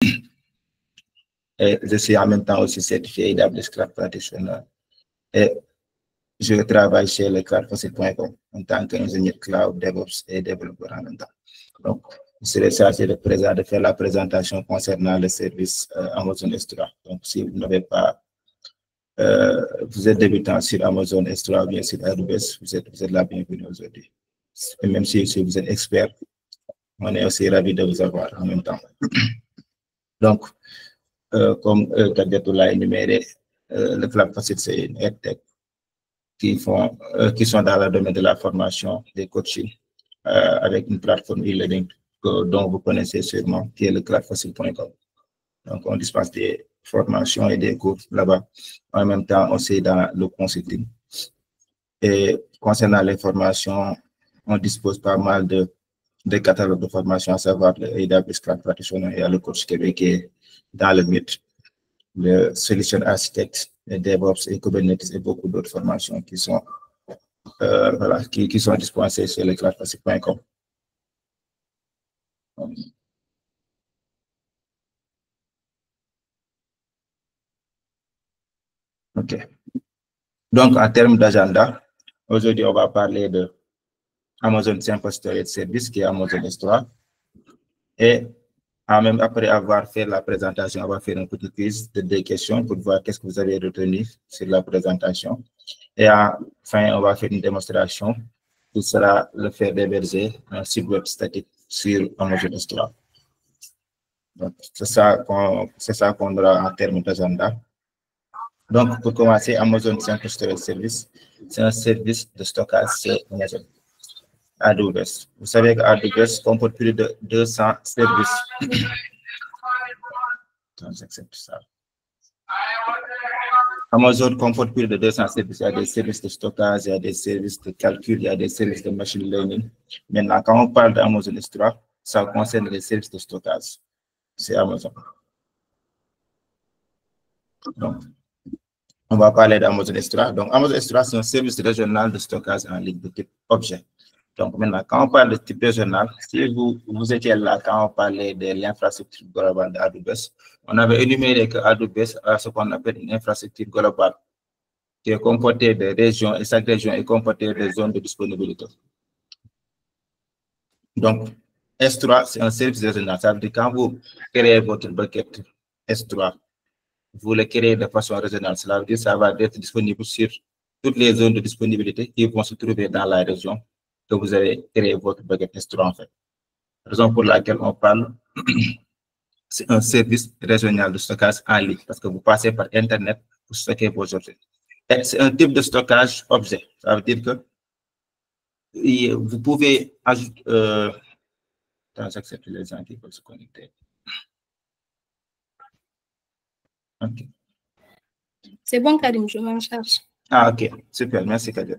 Et je suis en même temps aussi certifié AWS Cloud Practitioner. Et je travaille chez le cloudfacile.com en tant qu'ingénieur cloud, DevOps et développeur en même temps. Donc, je serai chargé de faire la présentation concernant le service Amazon S3. Donc, si vous n'avez pas, vous êtes débutant sur Amazon S3 ou bien sur AWS, vous êtes la bienvenue aujourd'hui. Et même si vous êtes expert, on est aussi ravis de vous avoir en même temps. Donc, comme Kadiatou l'a énuméré, le Cloud Facile, c'est une EdTech qui sont dans le domaine de la formation, des coachings, avec une plateforme e-learning dont vous connaissez sûrement, qui est le cloudfacile.com. Donc, on dispense des formations et des cours là-bas. En même temps, aussi dans le consulting. Et concernant les formations, on dispose pas mal de catalogues de formation, à savoir le AWS Cloud Practitioner et le coach québécois dans le mythe, le Solution Architect, le DevOps et Kubernetes et beaucoup d'autres formations qui sont, voilà, qui sont dispensées sur le cloudfacile.com. OK. Donc, en termes d'agenda, aujourd'hui, on va parler de Amazon Simple Storage Service, qui est Amazon S3. Et même après avoir fait la présentation, on va faire un petit quiz de 2 questions pour voir qu'est-ce que vous avez retenu sur la présentation. Et enfin, on va faire une démonstration qui sera le fait d'héberger un site web statique sur Amazon S3. Donc, c'est ça qu'on aura en termes d'agenda. Donc, pour commencer, Amazon Simple Storage Service, c'est un service de stockage chez Amazon. AWS. Vous savez que AWS comporte plus de 200 services. J'accepte ça. Amazon comporte plus de 200 services. Il y a des services de stockage, il y a des services de calcul, il y a des services de machine learning. Maintenant, quand on parle d'Amazon S3, ça concerne les services de stockage. C'est Amazon. Donc, on va parler d'Amazon S3. Donc, Amazon S3, c'est un service régional de stockage en ligne de type objet. Donc, maintenant, quand on parle de type régional, si vous étiez là quand on parlait de l'infrastructure globale d'AWS, on avait énuméré que AWS a ce qu'on appelle une infrastructure globale qui est comportée de régions et chaque région est comportée de zones de disponibilité. Donc, S3, c'est un service régional. Ça veut dire que quand vous créez votre bucket S3, vous le créez de façon régionale. Cela veut dire que ça va être disponible sur toutes les zones de disponibilité qui vont se trouver dans la région que vous avez créé votre bucket S3 en fait. Raison pour laquelle on parle, c'est un service régional de stockage en ligne parce que vous passez par Internet pour stocker vos objets. C'est un type de stockage objet. Ça veut dire que vous pouvez ajouter. J'accepte les gens qui veulent se connecter. OK. C'est bon, Karim, je m'en charge. Ah, OK. Super. Merci, Kadir.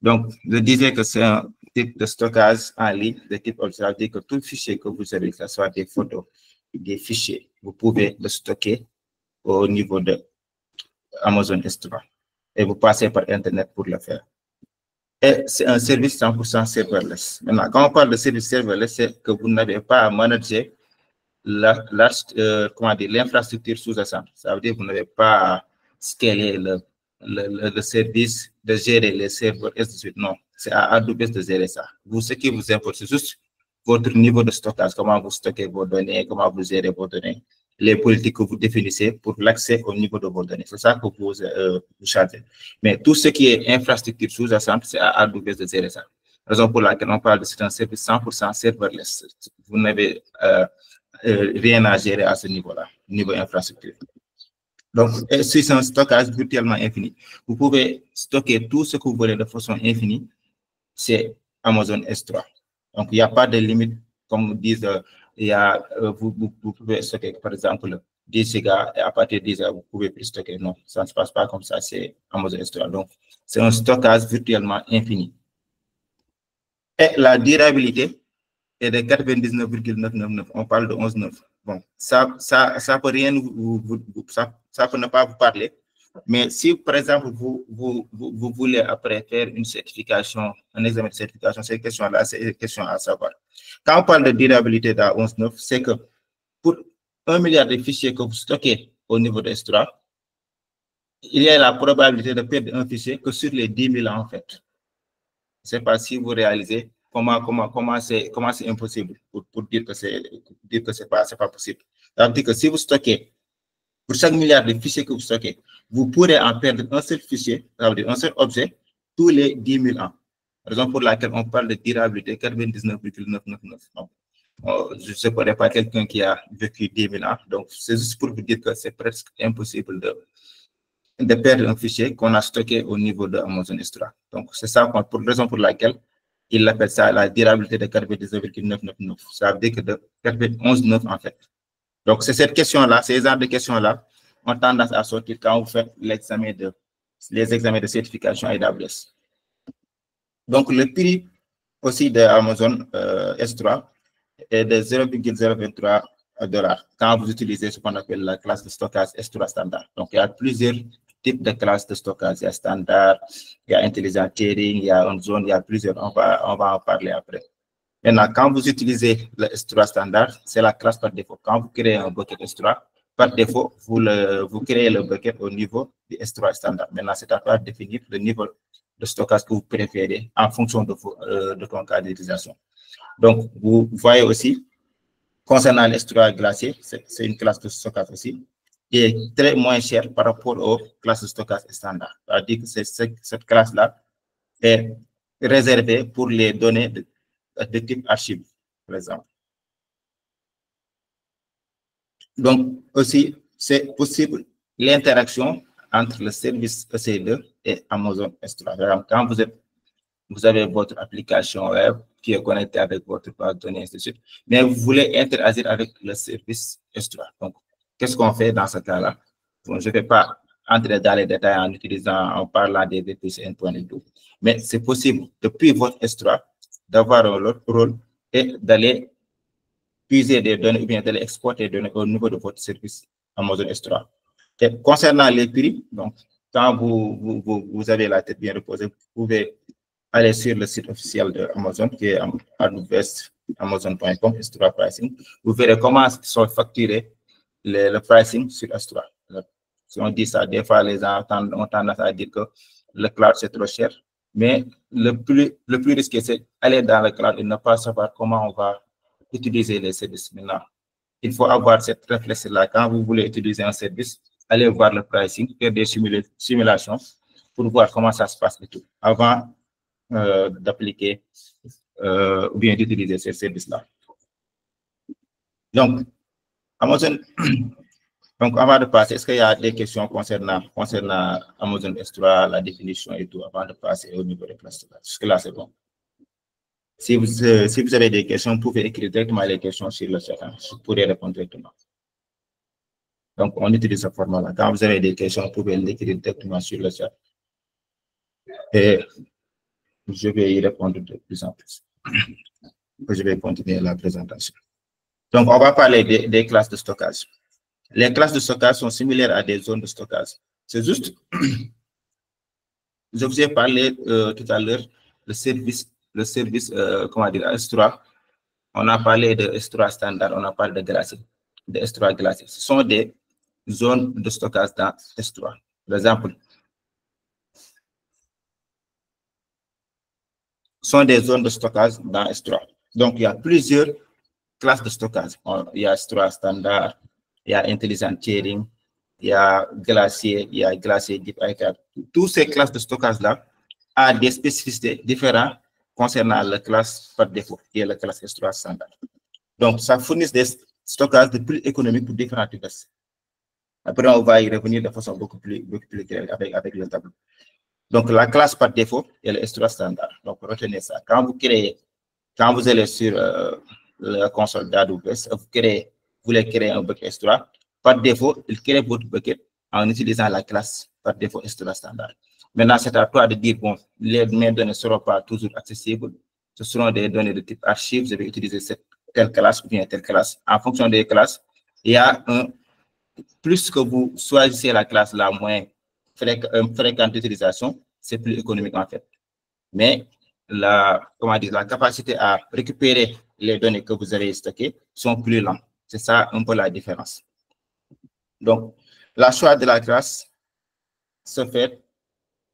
Donc, je disais que c'est un type de stockage en ligne de type objet. Ça veut dire que tout fichier que vous avez, que ce soit des photos, des fichiers, vous pouvez le stocker au niveau de Amazon S3 et vous passez par Internet pour le faire. Et c'est un service 100% serverless. Maintenant, quand on parle de service serverless, c'est que vous n'avez pas à manager l'infrastructure sous-jacente. Ça veut dire que vous n'avez pas à scaler le service, de gérer les serveurs, et ainsi de suite. Non, c'est à AWS de gérer ça. Vous, ce qui vous importe, c'est juste votre niveau de stockage, comment vous stockez vos données, comment vous gérez vos données, les politiques que vous définissez pour l'accès au niveau de vos données. C'est ça que vous chargez. Mais tout ce qui est infrastructure sous-jacente, c'est à AWS de gérer ça. Raison pour laquelle on parle de c'est un service 100% serverless. Vous n'avez rien à gérer à ce niveau-là, niveau infrastructure. Donc, c'est un stockage virtuellement infini. Vous pouvez stocker tout ce que vous voulez de façon infinie. C'est Amazon S3. Donc, il n'y a pas de limite, comme disent, vous pouvez stocker, par exemple, 10 gigas et à partir de 10 gigas, vous pouvez plus stocker. Non, ça ne se passe pas comme ça, c'est Amazon S3. Donc, c'est un stockage virtuellement infini. Et la durabilité est de 99,999. On parle de 11,9. Bon, ça peut rien ça peut ne pas vous parler. Mais si, par exemple, vous voulez après faire une certification, un examen de certification, ces questions-là, c'est une question à savoir. Quand on parle de durabilité dans 11.9, c'est que pour 1 milliard de fichiers que vous stockez au niveau de S3, il y a la probabilité de perdre un fichier que sur les 10 000 en fait. Je ne sais pas si vous réalisez comment c'est impossible pour dire que c'est pas possible. Ça veut dire que si vous stockez, pour chaque milliard de fichiers que vous stockez, vous pourrez en perdre un seul fichier, ça veut dire un seul objet, tous les 10 000 ans. Raison pour laquelle on parle de durabilité 99,999. Je ne connais pas quelqu'un qui a vécu 10 000 ans, donc c'est juste pour vous dire que c'est presque impossible de perdre un fichier qu'on a stocké au niveau de Amazon S3. Donc c'est ça pour raison pour laquelle il appelle ça la durabilité de 99,999. Ça veut dire que de 91,9 en fait. Donc c'est cette question-là, ces genres de questions-là ont tendance à sortir quand vous faites les examens de certification AWS. Donc le prix aussi de Amazon S3 est de 0,023 $ quand vous utilisez ce qu'on appelle la classe de stockage S3 standard. Donc il y a plusieurs types de classes de stockage. Il y a standard, il y a intelligent tiering, il y a une zone, il y a plusieurs. On va en parler après. Maintenant, quand vous utilisez le S3 standard, c'est la classe par défaut. Quand vous créez un bucket S3, par défaut, vous créez le bucket au niveau du S3 standard. Maintenant, c'est à toi de définir le niveau de stockage que vous préférez en fonction de ton cas d'utilisation. Donc, vous voyez aussi, concernant l'S3 glacier, c'est une classe de stockage aussi, qui est très moins chère par rapport aux classes de stockage standard. C'est-à-dire que cette classe-là est réservée pour les données de type archive, par exemple. Donc, aussi, c'est possible l'interaction entre le service EC2 et Amazon S3. Par exemple, quand vous avez votre application web qui est connectée avec votre base de données, ainsi de suite, mais vous voulez interagir avec le service S3. Donc, qu'est-ce qu'on fait dans ce cas-là? Bon, je ne vais pas entrer dans les détails en parlant des VPC endpoints et tout, mais c'est possible, depuis votre S3, d'avoir un rôle et d'aller puiser des données ou bien d'aller exporter des données au niveau de votre service Amazon S3. Et concernant les prix, donc, quand vous avez la tête bien reposée, vous pouvez aller sur le site officiel de Amazon, qui est amazon.com, S3 Pricing. Vous verrez comment sont facturés le pricing sur S3. Si on dit ça, des fois, les gens ont tendance à dire que le cloud, c'est trop cher. Mais le plus risqué, c'est aller dans le cloud et ne pas savoir comment on va utiliser les services. Maintenant, il faut avoir cette réflexion-là. Quand vous voulez utiliser un service, allez voir le pricing, faire des simulations pour voir comment ça se passe et tout, avant d'appliquer ou bien d'utiliser ces services-là. Donc, Amazon, donc avant de passer, est-ce qu'il y a des questions concernant Amazon S3, la définition et tout, avant de passer au niveau des classes? Jusque-là, c'est bon. Si vous avez des questions, vous pouvez écrire directement les questions sur le chat. Je pourrai répondre directement. Donc, on utilise ce format-là. Quand vous avez des questions, vous pouvez l'écrire directement sur le chat. Et je vais y répondre de plus en plus. Je vais continuer la présentation. Donc, on va parler des classes de stockage. Les classes de stockage sont similaires à des zones de stockage. C'est juste, je vous ai parlé tout à l'heure, le service comment dire, S3. On a parlé de S3 standard, on a parlé de S3 glacier. Ce sont des zones de stockage dans S3. Par exemple, sont des zones de stockage dans S3. Donc, il y a plusieurs classes de stockage. Il y a S3 standard, il y a intelligent tiering, il y a glacier deep archive. Toutes ces classes de stockage-là ont des spécificités différentes concernant la classe par défaut, qui est la classe S3 standard. Donc, ça fournit des stockages de plus économiques pour différentes devices. Après, on va y revenir de façon beaucoup plus claire avec le tableau. Donc, la classe par défaut est le S3 standard. Donc, retenez ça. Quand vous allez sur la console d'AWS, vous voulez créer un bucket S3, par défaut, il crée votre bucket en utilisant la classe par défaut S3 standard. Maintenant, c'est à toi de dire, bon, mes données ne seront pas toujours accessibles. Ce seront des données de type archive. Je vais utiliser telle classe ou bien telle classe. En fonction des classes, il y a plus que vous choisissez la classe la moins fréquente d'utilisation, c'est plus économique en fait. Mais la capacité à récupérer les données que vous avez stockées sont plus lentes. C'est ça un peu la différence. Donc, la choix de la classe se fait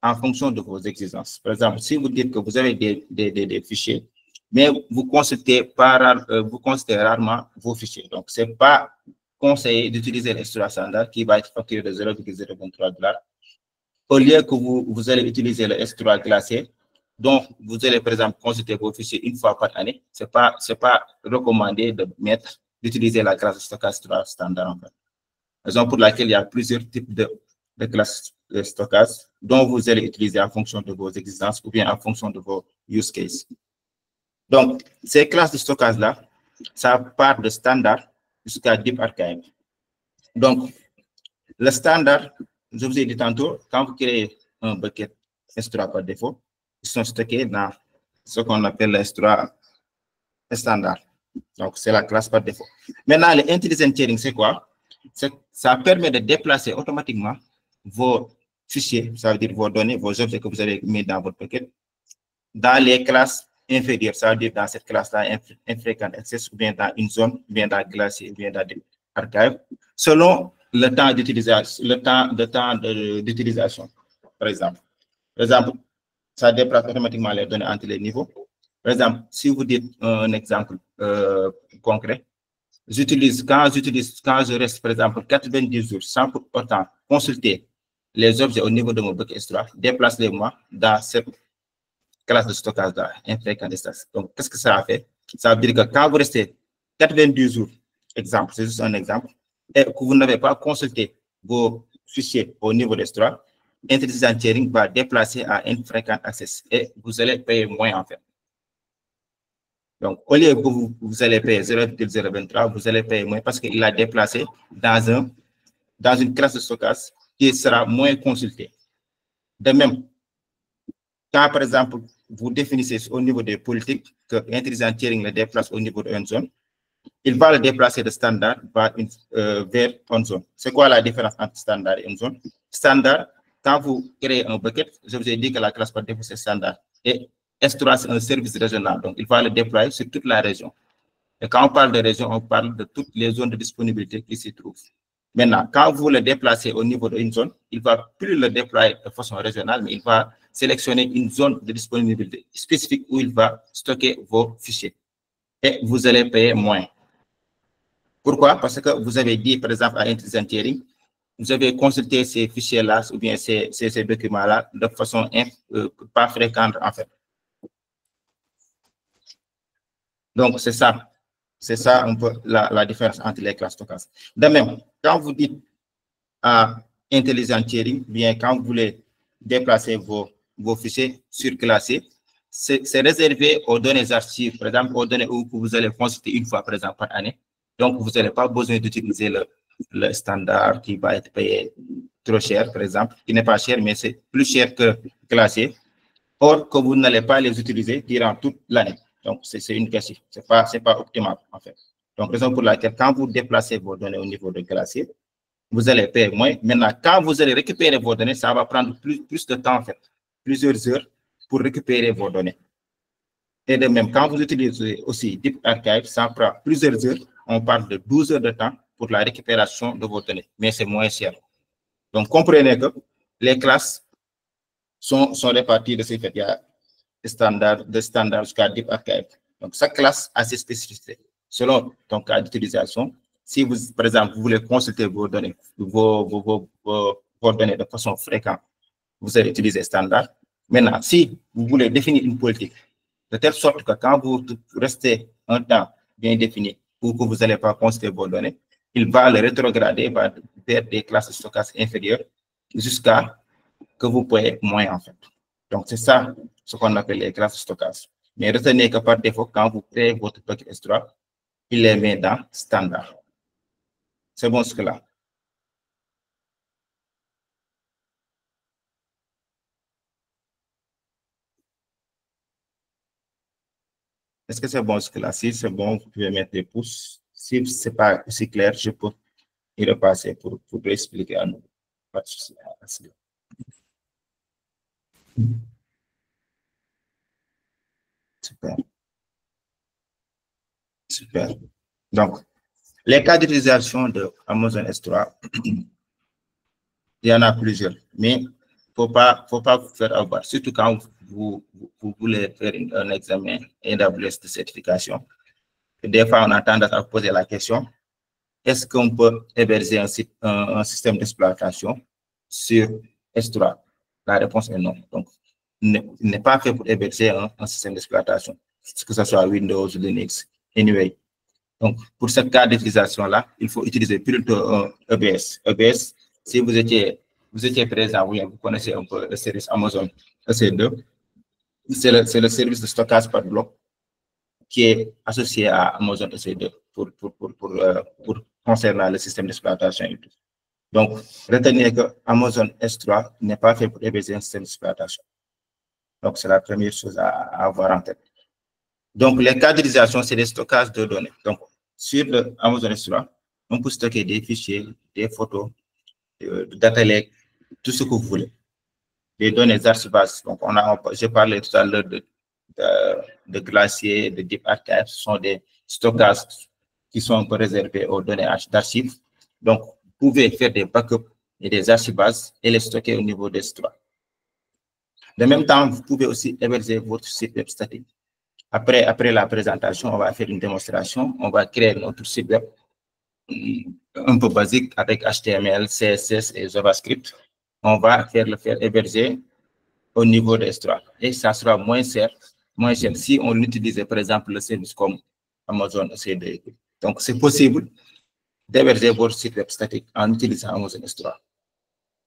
en fonction de vos exigences. Par exemple, si vous dites que vous avez des fichiers, mais vous consultez rarement vos fichiers. Donc, ce n'est pas conseillé d'utiliser l'extrusion standard qui va être facturé de 0,023 $. Au lieu que vous allez utiliser le S3 classé, donc vous allez par exemple consulter vos fichiers une fois par année, ce n'est pas recommandé d'utiliser la classe de stockage standard en fait. Raison pour laquelle il y a plusieurs types de classes de stockage dont vous allez utiliser en fonction de vos exigences ou bien en fonction de vos use cases. Donc, ces classes de stockage-là, ça part de standard jusqu'à deep archive. Donc, le standard, je vous ai dit tantôt, quand vous créez un bucket S3 par défaut, ils sont stockés dans ce qu'on appelle le S3 standard. Donc, c'est la classe par défaut. Maintenant, le intelligent tiering, c'est quoi? Ça permet de déplacer automatiquement vos fichiers, ça veut dire vos données, vos objets que vous avez mis dans votre bucket, dans les classes inférieures, ça veut dire dans cette classe-là, infrequent access, ou bien dans une zone, ou bien dans glacier, ou bien dans des archives, selon le temps d'utilisation, par exemple. Par exemple, ça déplace automatiquement les données entre les niveaux. Par exemple, si vous dites un exemple concret, quand je reste, par exemple, 90 jours sans pour autant consulter les objets au niveau de mon bucket S3, déplace-les-moi dans cette classe de stockage là, infrequent instance. Donc, qu'est-ce que ça a fait? Ça veut dire que quand vous restez 90 jours, exemple, c'est juste un exemple, et que vous n'avez pas consulté vos fichiers au niveau de S3, Intelligent Tiering va déplacer à infrequent access et vous allez payer moins en fait. Donc, au lieu que vous allez payer 0,023, vous allez payer moins parce qu'il a déplacé dans une classe de stockage qui sera moins consultée. De même, quand par exemple, vous définissez au niveau des politiques que Intelligent Tiering le déplace au niveau d'une zone, il va le déplacer de standard vers une zone. C'est quoi la différence entre standard et une zone? Standard, quand vous créez un bucket, je vous ai dit que la classe par défaut c'est standard. Et S3, c'est un service régional, donc il va le déployer sur toute la région. Et quand on parle de région, on parle de toutes les zones de disponibilité qui s'y trouvent. Maintenant, quand vous le déplacez au niveau d'une zone, il ne va plus le déployer de façon régionale, mais il va sélectionner une zone de disponibilité spécifique où il va stocker vos fichiers. Et vous allez payer moins. Pourquoi? Parce que vous avez dit, par exemple, à Intelligent Tiering, vous avez consulté ces fichiers-là ou bien ces documents-là de façon pas fréquente, en fait. Donc, c'est ça. C'est ça un peu la différence entre les classes stockage. De même, quand vous dites à Intelligent Tiering, bien quand vous voulez déplacer vos fichiers surclassés, c'est réservé aux données archives, par exemple, aux données où vous allez consulter une fois, par exemple, par année. Donc, vous n'avez pas besoin d'utiliser le standard qui va être payé trop cher, par exemple, qui n'est pas cher, mais c'est plus cher que classé. Or, que vous n'allez pas les utiliser durant toute l'année. Donc, c'est une question. Ce n'est pas optimal, en fait. Donc, raison pour laquelle, quand vous déplacez vos données au niveau de classé, vous allez payer moins. Maintenant, quand vous allez récupérer vos données, ça va prendre plus de temps, en fait, plusieurs heures pour récupérer vos données. Et de même, quand vous utilisez aussi Deep Archive, ça prend plusieurs heures. On parle de 12 heures de temps pour la récupération de vos données, mais c'est moins cher. Donc, comprenez que les classes sont réparties de ce fait. Il y a de standard jusqu'à Deep Archive. Donc, chaque classe a ses spécificités. Selon ton cas d'utilisation, si vous, par exemple, vous voulez consulter vos données, vos données de façon fréquente, vous allez utiliser standard. Maintenant, si vous voulez définir une politique, de telle sorte que quand vous restez un temps bien défini ou que vous n'allez pas consulter vos données, il va le rétrograder vers des classes de stockage inférieures jusqu'à que vous payez moins, en fait. Donc, c'est ça ce qu'on appelle les classes de stockage. Mais retenez que par défaut, quand vous créez votre bucket S3, il les met dans standard. C'est bon ce que là. Est-ce que c'est bon ce que là? Si c'est bon, vous pouvez mettre des pouces. Si ce n'est pas aussi clair, je peux y repasser pour expliquer à nous. Pas de souci. Super. Super. Donc, Les cas d'utilisation de Amazon S3, il y en a plusieurs, mais faut pas vous faire avoir, surtout quand vous voulez faire un examen AWS de certification. Des fois, on a tendance à poser la question, est-ce qu'on peut héberger un système d'exploitation sur S3? La réponse est non. Donc, il n'est pas fait pour héberger un système d'exploitation, que ce soit Windows, Linux, anyway. Donc, pour ce cas d'utilisation-là, il faut utiliser plutôt un EBS. EBS, si vous étiez présent, vous connaissez un peu le service Amazon EC2, c'est le service de stockage par bloc qui est associé à Amazon EC2 pour concernant le système d'exploitation. Donc, retenez que Amazon S3 n'est pas fait pour héberger un système d'exploitation. Donc, c'est la première chose à avoir en tête. Donc, les cas d'utilisation, c'est des stockages de données. Donc, sur le Amazon S3, on peut stocker des fichiers, des photos, data lake, tout ce que vous voulez. Des données archivables. Donc, j'ai parlé tout à l'heure de Glacier, de Deep Archive. Ce sont des stockages qui sont un peu réservés aux données d'archives. Donc, vous pouvez faire des backups et des archivages et les stocker au niveau des S3. De même temps, vous pouvez aussi héberger votre site web statique. Après la présentation, on va faire une démonstration. On va créer notre site web un peu basique avec HTML, CSS et JavaScript. On va le faire héberger au niveau de S3. Et ça sera moins cher si on utilisait, par exemple, le service comme Amazon EC2. Donc, c'est possible d'héberger votre site web statique en utilisant Amazon S3.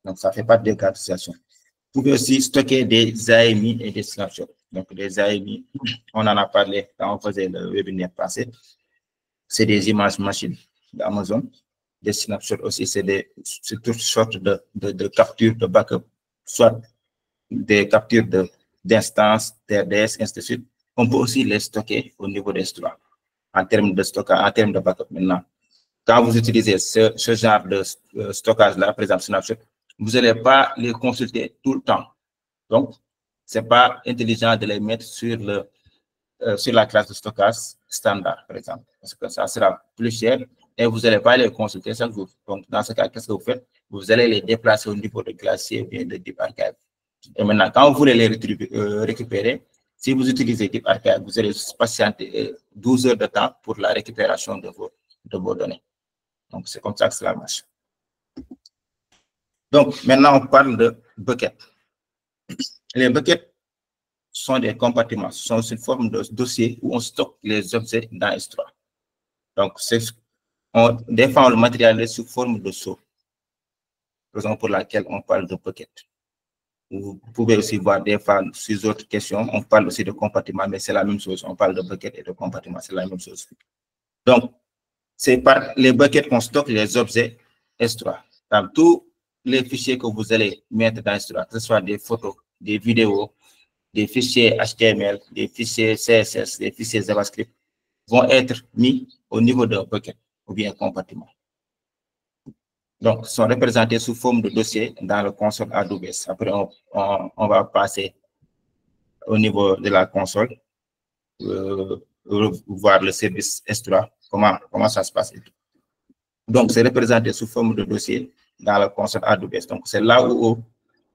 Donc, ça ne fait pas de cas d'utilisation. Vous pouvez aussi stocker des AMI et des snapshots. Donc, des AMI, on en a parlé quand on faisait le webinaire passé. C'est des images machines d'Amazon. Des snapshots aussi, c'est toutes sortes de captures de backup, soit des captures d'instances, TRDS, ainsi de suite. On peut aussi les stocker au niveau des S3 en termes de stockage, en termes de backup maintenant. Quand vous utilisez ce genre de stockage-là, par exemple Snapshot, vous n'allez pas les consulter tout le temps. Donc, ce n'est pas intelligent de les mettre sur la classe de stockage standard, par exemple, parce que ça sera plus cher et vous n'allez pas les consulter chaque jour. Donc, dans ce cas, qu'est-ce que vous faites? Vous allez les déplacer au niveau de Glacier ou bien de Deep Archive. Et maintenant, quand vous voulez les récupérer, si vous utilisez Deep Archive, vous allez patienter 12 heures de temps pour la récupération de vos données. Donc, c'est comme ça que cela marche. Donc, maintenant, on parle de buckets. Les buckets sont des compartiments, sont une forme de dossier où on stocke les objets dans S3. Donc, des fois, on le matérialise sous forme de saut, raison pour laquelle on parle de bucket. Vous pouvez aussi voir des fois, sur d'autres questions, on parle aussi de compartiments, mais c'est la même chose. On parle de bucket et de compartiments, c'est la même chose. Donc, c'est par les buckets qu'on stocke les objets S3. Dans tous les fichiers que vous allez mettre dans S3, que ce soit des photos, des vidéos, des fichiers HTML, des fichiers CSS, des fichiers JavaScript, vont être mis au niveau d'un bucket ou bien compartiment. Donc, ils sont représentés sous forme de dossier dans le console AWS. Après, on va passer au niveau de la console, voir le service S3, comment ça se passe. Donc, c'est représenté sous forme de dossier dans le console AWS. Donc, c'est là où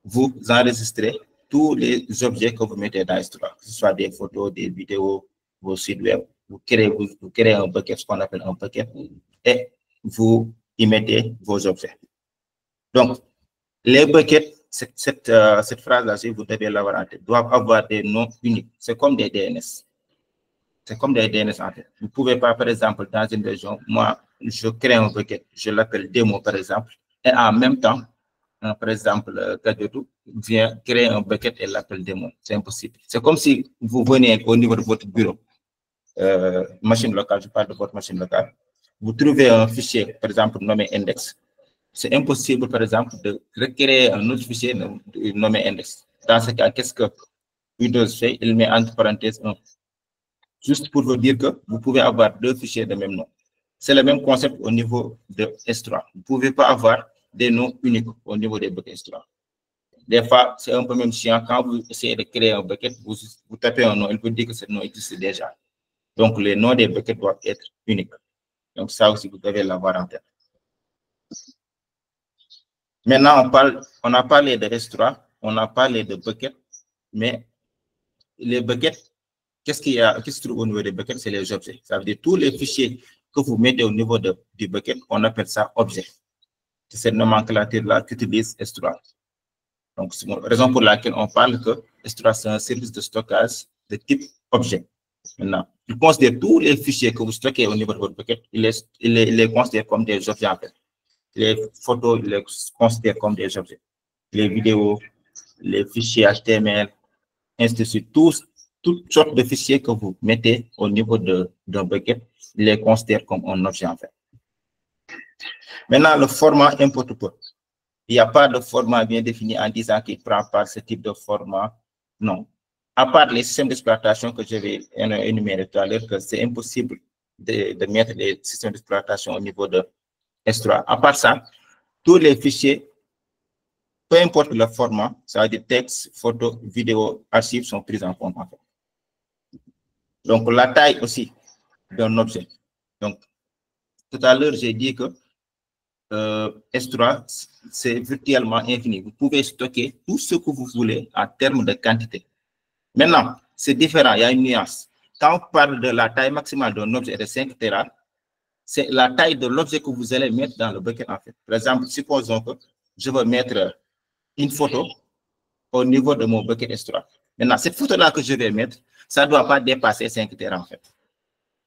vous enregistrez tous les objets que vous mettez dans S3, que ce soit des photos, des vidéos, vos sites web. Vous créez un bucket, ce qu'on appelle un bucket, et vous y mettez vos objets. Donc, les buckets, cette phrase-là, si vous devez l'avoir en tête, doivent avoir des noms uniques. C'est comme des DNS. C'est comme des DNS en fait. Vous ne pouvez pas, par exemple, dans une région, moi, je crée un bucket, je l'appelle démo, par exemple, et en même temps, par exemple, Kadoudou vient créer un bucket et l'appelle démo. C'est impossible. C'est comme si vous venez au niveau de votre bureau, machine locale, je parle de votre machine locale, vous trouvez un fichier, par exemple, nommé index. C'est impossible, par exemple, de recréer un autre fichier nommé index. Dans ce cas, qu'est-ce que Windows fait? Il met entre parenthèses 1. Juste pour vous dire que vous pouvez avoir deux fichiers de même nom. C'est le même concept au niveau de S3. Vous ne pouvez pas avoir des noms uniques au niveau des buckets S3. Des fois, c'est un peu même chiant. Quand vous essayez de créer un bucket, vous tapez un nom, il peut dire que ce nom existe déjà. Donc, les noms des buckets doivent être uniques. Donc, ça aussi, vous devez l'avoir en tête. Maintenant, on a parlé de restaurant, on a parlé de bucket, mais les buckets, qu'est-ce qui se trouve au niveau des buckets? C'est les objets. Ça veut dire tous les fichiers que vous mettez au niveau du bucket, on appelle ça objet. C'est cette nomenclature-là qu'utilise S3. Donc, c'est la raison pour laquelle on parle que S3, c'est un service de stockage de type objet. Maintenant, il considère tous les fichiers que vous stockez au niveau de votre bucket, il les considère comme des objets en fait. Les photos, il les considère comme des objets. Les vidéos, les fichiers HTML, ainsi de suite, toutes sortes de fichiers que vous mettez au niveau d'un bucket, il les considère comme un objet en fait. Maintenant, le format importe peu. Il n'y a pas de format bien défini en disant qu'il prend pas ce type de format. Non. À part les systèmes d'exploitation que je vais énumérer tout à l'heure, que c'est impossible de mettre les systèmes d'exploitation au niveau de S3. À part ça, tous les fichiers, peu importe le format, ça veut dire texte, photo, vidéo, archives sont prises en compte. En fait. Donc, la taille aussi d'un objet. Donc, tout à l'heure, j'ai dit que S3, c'est virtuellement infini. Vous pouvez stocker tout ce que vous voulez en termes de quantité. Maintenant, c'est différent, il y a une nuance. Quand on parle de la taille maximale d'un objet de 5 Tera, c'est la taille de l'objet que vous allez mettre dans le bucket en fait. Par exemple, supposons que je veux mettre une photo au niveau de mon bucket S3. Maintenant, cette photo-là que je vais mettre, ça ne doit pas dépasser 5 Tera en fait.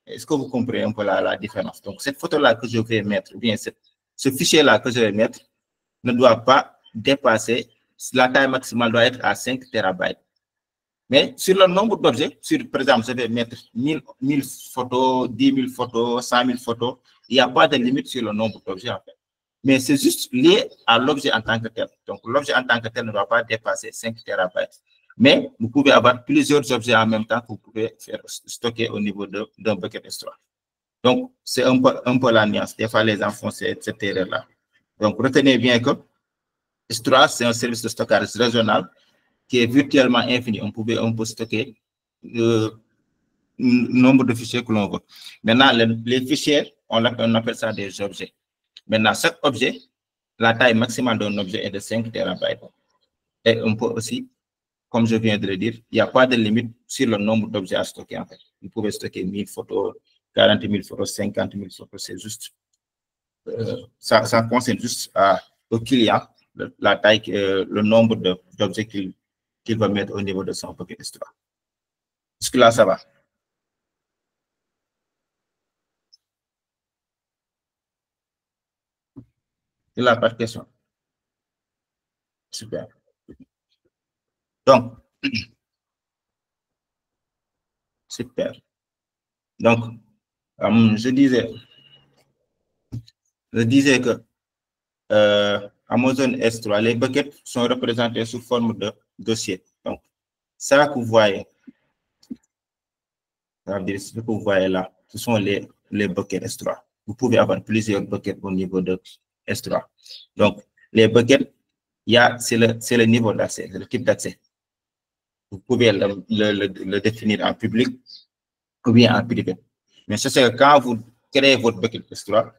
Est-ce que vous comprenez un peu la différence? Donc, cette photo-là que je vais mettre, ou bien ce fichier-là que je vais mettre, ne doit pas dépasser, la taille maximale doit être à 5 terabytes. Mais sur le nombre d'objets, par exemple, je vais mettre 1000 photos, 10 000 photos, 100 000 photos, il n'y a pas de limite sur le nombre d'objets en fait. Mais c'est juste lié à l'objet en tant que tel. Donc, l'objet en tant que tel ne doit pas dépasser 5 terabytes. Mais vous pouvez avoir plusieurs objets en même temps que vous pouvez faire stocker au niveau d'un bucket S3. Donc, c'est un peu la nuance. Des fois, les gens font cette erreur-là. Donc, retenez bien que S3, c'est un service de stockage régional qui est virtuellement infini. On peut stocker le nombre de fichiers que l'on veut. Maintenant, les fichiers, on appelle ça des objets. Maintenant, chaque objet, la taille maximale d'un objet est de 5 terabytes. Et on peut aussi, comme je viens de le dire, il n'y a pas de limite sur le nombre d'objets à stocker en fait. Vous pouvez stocker 1000 photos, 40 000 photos, 50 000 photos, c'est juste, ça concerne juste au client la taille, le nombre d'objets qu'il va mettre au niveau de son bucket S3. Jusque là, ça va. Il n'y a pas de question. Super. Donc, super. Donc, je disais que Amazon S3, les buckets sont représentés sous forme de dossier. Donc, ça que vous voyez, ça veut dire ce que vous voyez là, ce sont les buckets S3. Vous pouvez avoir plusieurs buckets au niveau de S3. Donc, les buckets, c'est le niveau d'accès, le type d'accès. Vous pouvez le définir en public ou bien en privé. Mais c'est que quand vous créez votre bucket S3,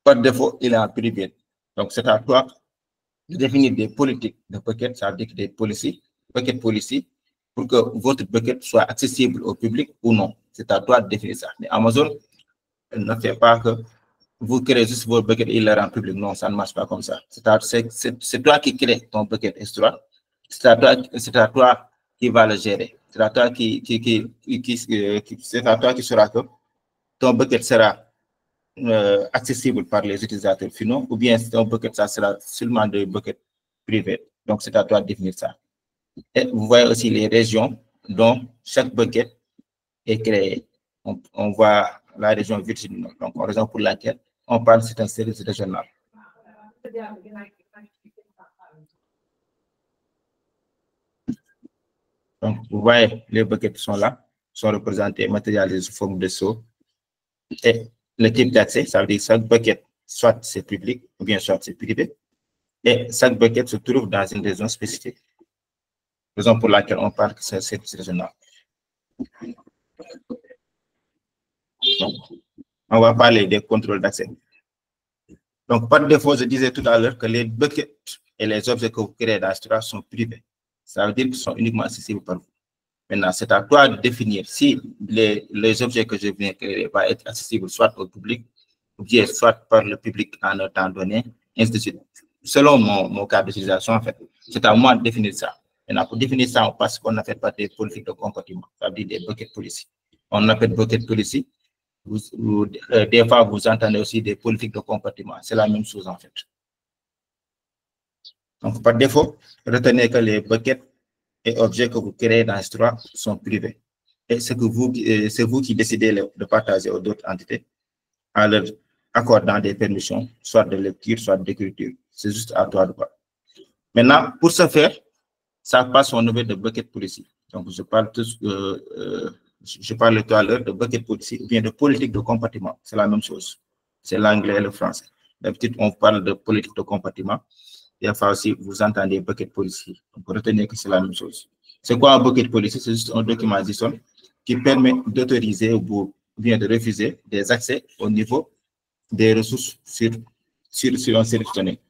par défaut, il est en privé. Donc, c'est à toi de définir des politiques de bucket, ça veut dire des bucket policy, pour que votre bucket soit accessible au public ou non. C'est à toi de définir ça. Mais Amazon ne fait pas que vous créez juste votre bucket et il le rend public. Non, ça ne marche pas comme ça. C'est toi qui crée ton bucket S3. C'est à toi qui va le gérer. C'est à toi c'est à toi qui sera que ton bucket sera accessible par les utilisateurs finaux, ou bien ton bucket, ça sera seulement des buckets privés. Donc, c'est à toi de définir ça. Et vous voyez aussi les régions dont chaque bucket est créé. On voit la région Virginie Nord. Donc, la raison pour laquelle on parle, c'est un service régional. Donc, vous voyez, les buckets sont là, sont représentés, matérialisés sous forme de sceaux. Et le type d'accès, ça veut dire que chaque bucket, soit c'est public, ou bien soit c'est privé. Et chaque bucket se trouve dans une région spécifique. Raison pour laquelle on parle que c'est un service régional. Donc, on va parler des contrôles d'accès. Donc, par défaut, je disais tout à l'heure que les buckets et les objets que vous créez dans Astra sont privés. Ça veut dire qu'ils sont uniquement accessibles par vous. Maintenant, c'est à toi de définir si les objets que je viens créer vont être accessibles soit au public, ou bien soit par le public en un temps donné, ainsi de suite. Selon mon cas d'utilisation, en fait, c'est à moi de définir ça. Maintenant, pour définir ça, on passe qu'on appelle pas des politiques de comportement, ça veut dire des bucket policy. On appelle bucket policy. Des fois, vous entendez aussi des politiques de comportement. C'est la même chose, en fait. Donc, par défaut, retenez que les buckets et objets que vous créez dans S3 sont privés. Et c'est vous qui décidez de partager aux autres entités en leur accordant des permissions, soit de lecture, soit d'écriture. C'est juste à toi de voir. Maintenant, pour ce faire, ça passe au niveau de bucket policy. Donc, je parle tout à l'heure de bucket policy ou bien de politique de compartiment. C'est la même chose. C'est l'anglais et le français. D'habitude, on parle de politique de compartiment. Et enfin aussi, vous entendez bucket policy. Donc, retenez que c'est la même chose. C'est quoi un bucket policy? C'est juste un document JSON qui permet d'autoriser ou bien de refuser des accès au niveau des ressources sur un service donné.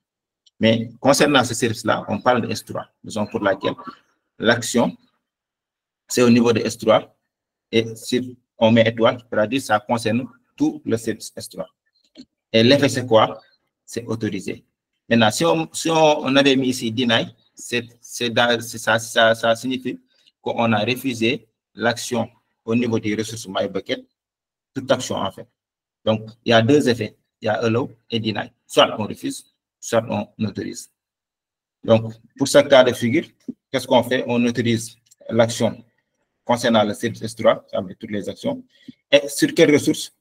Mais concernant ce service-là, on parle de S3, raison pour laquelle l'action, c'est au niveau de S3, et si on met étoile, c'est-à-dire ça concerne tout le service S3. Et l'effet, c'est quoi? C'est autorisé. Maintenant, si on avait mis ici deny, ça signifie qu'on a refusé l'action au niveau des ressources MyBucket, toute action en fait. Donc, il y a deux effets. Il y a allow et deny. Soit on refuse, soit on autorise. Donc, pour ce cas de figure, qu'est-ce qu'on fait? On autorise l'action concernant le service S3, avec toutes les actions. Et sur quelles ressources?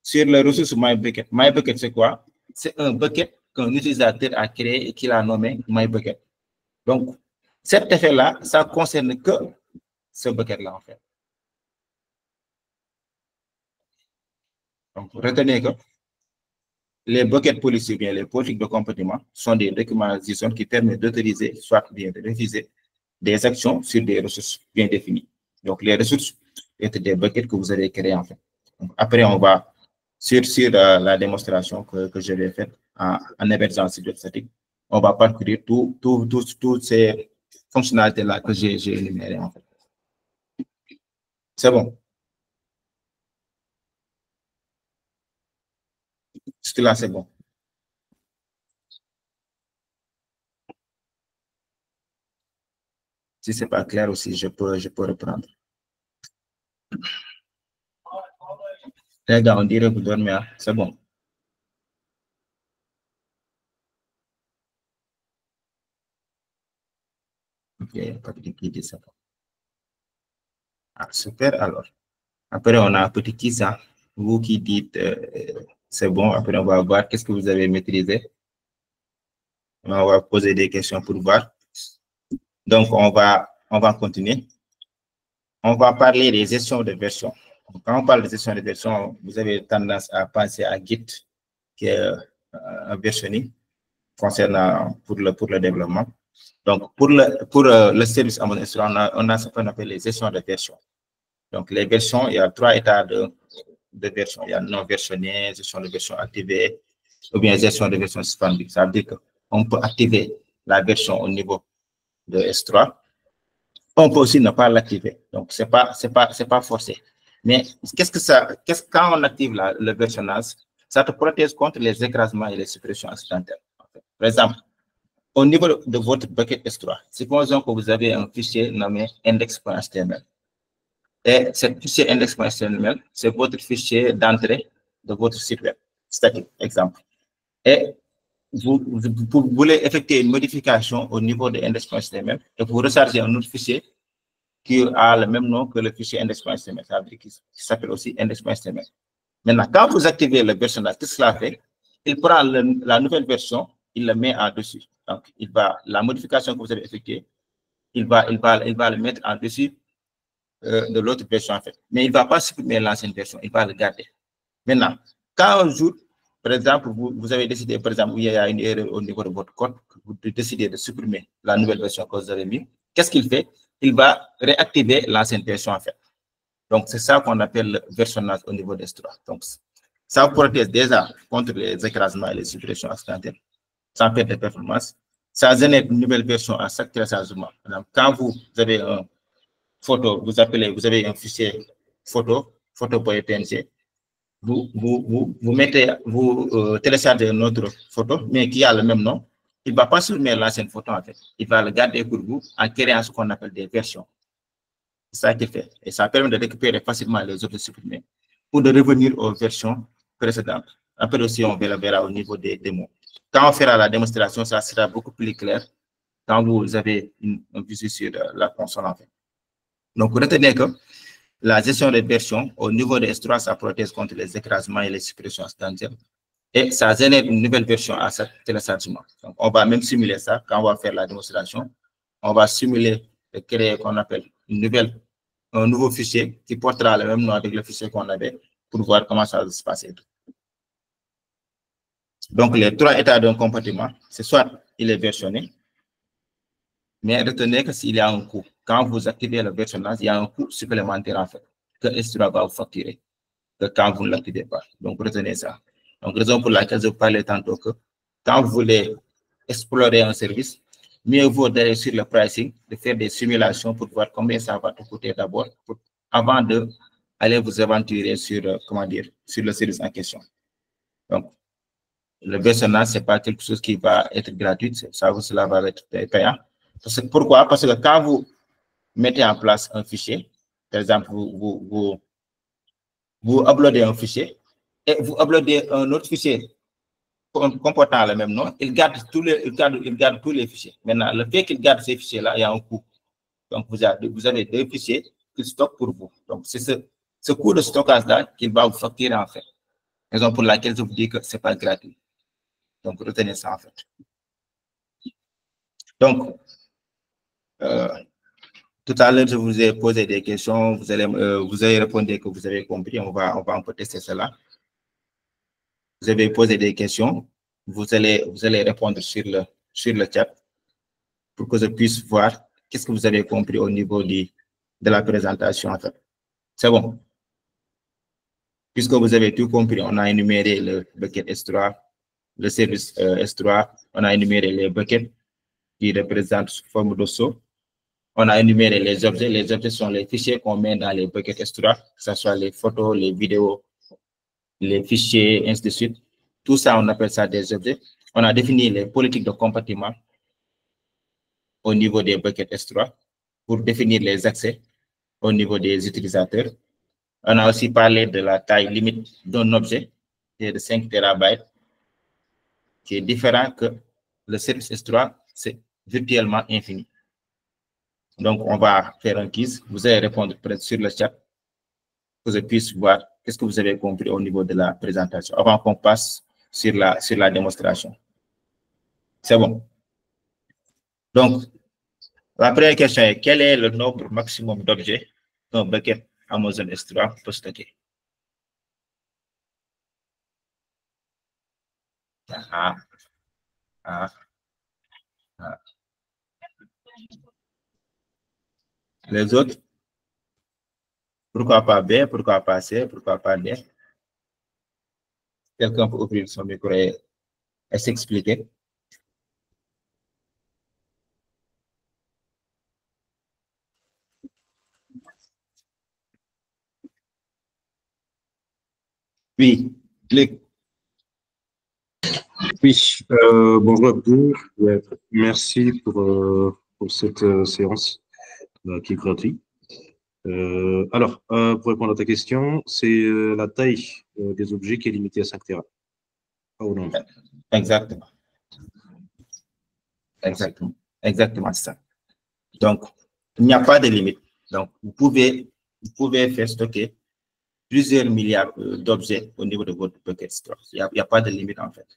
Sur les ressources MyBucket. MyBucket, c'est quoi? C'est un bucket qu'un utilisateur a créé et qu'il a nommé MyBucket. Donc, cet effet-là, ça ne concerne que ce bucket-là, en fait. Donc, retenez que les buckets policy, bien les politiques de comportement, sont des documents JSON qui permettent d'autoriser, soit bien de refuser, des actions sur des ressources bien définies. Donc, les ressources sont des buckets que vous avez créés, en fait. Donc, après, on va sur la démonstration que je vais faire en hébergeant sur web statique, on va parcourir toutes ces fonctionnalités-là que j'ai énumérées, en fait. C'est bon. Jusque-là, c'est bon. Si ce n'est pas clair aussi, je peux reprendre. Les gars, on dirait que vous dormez, c'est bon. Ok, Patrick qui dit ça. Ah, super, alors. Après, on a un petit qui ça. Vous qui dites c'est bon, après on va voir qu'est-ce que vous avez maîtrisé. On va poser des questions pour voir. Donc, on va continuer. On va parler des gestions de version. Quand on parle de gestion de version, vous avez tendance à penser à Git, qui est un versionning concernant pour le développement. Donc, pour le service Amazon S3, on a ce qu'on appelle les gestions de version. Donc, les versions, il y a 3 états de version. Il y a non versionné, gestion de version activée, ou bien gestion de version suspendue. Ça veut dire qu'on peut activer la version au niveau de S3. On peut aussi ne pas l'activer. Donc, c'est pas forcé. Mais quand on active le versionnage, ça te protège contre les écrasements et les suppressions accidentelles. Par exemple, au niveau de votre bucket S3, supposons que vous avez un fichier nommé index.html. Et ce fichier index.html, c'est votre fichier d'entrée de votre site web, statique, exemple. Et vous voulez effectuer une modification au niveau de index.html et vous rechargez un autre fichier qui a le même nom que le fichier index.html, ça veut dire qu'il s'appelle aussi index.html. Maintenant, quand vous activez le versionnage, qu'est-ce que cela fait? Il prend la nouvelle version, il la met en dessus. Donc, la modification que vous avez effectuée, il va le mettre en dessus de l'autre version, en fait. Mais il ne va pas supprimer l'ancienne version, il va le garder. Maintenant, quand un jour, par exemple, vous avez décidé, par exemple, il y a une erreur au niveau de votre code, vous décidez de supprimer la nouvelle version que vous avez mise, qu'est-ce qu'il fait? Il va réactiver l'ancienne version, en fait. Donc, c'est ça qu'on appelle le versionnage au niveau d'S3. Donc, Ça vous protège déjà contre les écrasements et les suppressions accidentelles, sans perte de performance. Ça génère une nouvelle version à chaque téléchargement. Quand vous avez un photo, vous avez un fichier photo.png, vous téléchargez une autre photo, mais qui a le même nom. Il ne va pas supprimer l'ancienne photo, en fait. Il va le garder pour vous en créant ce qu'on appelle des versions. C'est ça qu'il fait. Et ça permet de récupérer facilement les objets supprimés ou de revenir aux versions précédentes. Après aussi, on le verra au niveau des démos. Quand on fera la démonstration, ça sera beaucoup plus clair quand vous avez une vue sur la console, en fait. Donc, retenez que la gestion des versions au niveau de S3, ça protège contre les écrasements et les suppressions accidentelles. Et ça génère une nouvelle version à chaque téléchargement. Donc, on va même simuler ça quand on va faire la démonstration. On va simuler et créer qu'on appelle un nouveau fichier qui portera le même nom avec le fichier qu'on avait pour voir comment ça va se passer. Donc, les trois états d'un compartiment, c'est soit il est versionné, mais retenez que s'il y a un coût, quand vous activez le versionnage, il y a un coût supplémentaire en fait, que S3 va vous facturer, que quand vous ne l'activez pas. Donc, retenez ça. Donc, raison pour laquelle je vous parlais tantôt que quand vous voulez explorer un service, mieux vaut d'aller sur le pricing, de faire des simulations pour voir combien ça va te coûter d'abord, avant d'aller vous aventurer sur, sur le service en question. Donc, le versionnage, ce n'est pas quelque chose qui va être gratuit, cela va être payant. Pourquoi? Parce que quand vous mettez en place un fichier, par exemple, vous uploadez un fichier et vous uploadez un autre fichier comportant le même nom, il garde tous les fichiers. Maintenant, le fait qu'il garde ces fichiers-là, il y a un coût. Donc, vous avez deux fichiers qu'il stocke pour vous. Donc, c'est ce coût de stockage-là qu'il va vous facturer en fait. Raison pour laquelle je vous dis que ce n'est pas gratuit. Donc, retenez ça en fait. Donc, tout à l'heure, je vous ai posé des questions, vous avez répondu que vous avez compris, on va un peu tester cela. Vous avez posé des questions, vous allez répondre sur le chat pour que je puisse voir qu'est-ce que vous avez compris au niveau de la présentation. En fait. C'est bon. Puisque vous avez tout compris, on a énuméré le bucket S3, le service S3, on a énuméré les buckets qui représentent sous forme de saut. On a énuméré les objets. Les objets sont les fichiers qu'on met dans les buckets S3, que ce soit les photos, les vidéos, les fichiers, ainsi de suite. Tout ça, on appelle ça des objets. On a défini les politiques de compartiment au niveau des buckets S3 pour définir les accès au niveau des utilisateurs. On a aussi parlé de la taille limite d'un objet, qui est de 5 TB, qui est différent que le service S3, c'est virtuellement infini. Donc, on va faire un quiz. Vous allez répondre peut-être sur le chat pour que je puisse voir qu'est-ce que vous avez compris au niveau de la présentation avant qu'on passe sur la démonstration. C'est bon. Donc, la première question est quel est le nombre maximum d'objets qu'un bucket Amazon S3 peut stocker? Ah, ah, ah. Les autres? Pourquoi pas B? Pourquoi pas C? Pourquoi pas D? Quelqu'un peut ouvrir son micro et s'expliquer? Oui, clique. Oui, bonjour Abdou. Ouais, merci pour cette séance qui est gratuite. Alors, pour répondre à ta question, c'est la taille des objets qui est limitée à 5 Tera. Pas au nombre. Exactement. Exactement. Exactement ça. Donc, il n'y a pas de limite. Donc, vous pouvez faire stocker plusieurs milliards d'objets au niveau de votre bucket store. Il n'y a pas de limite en fait.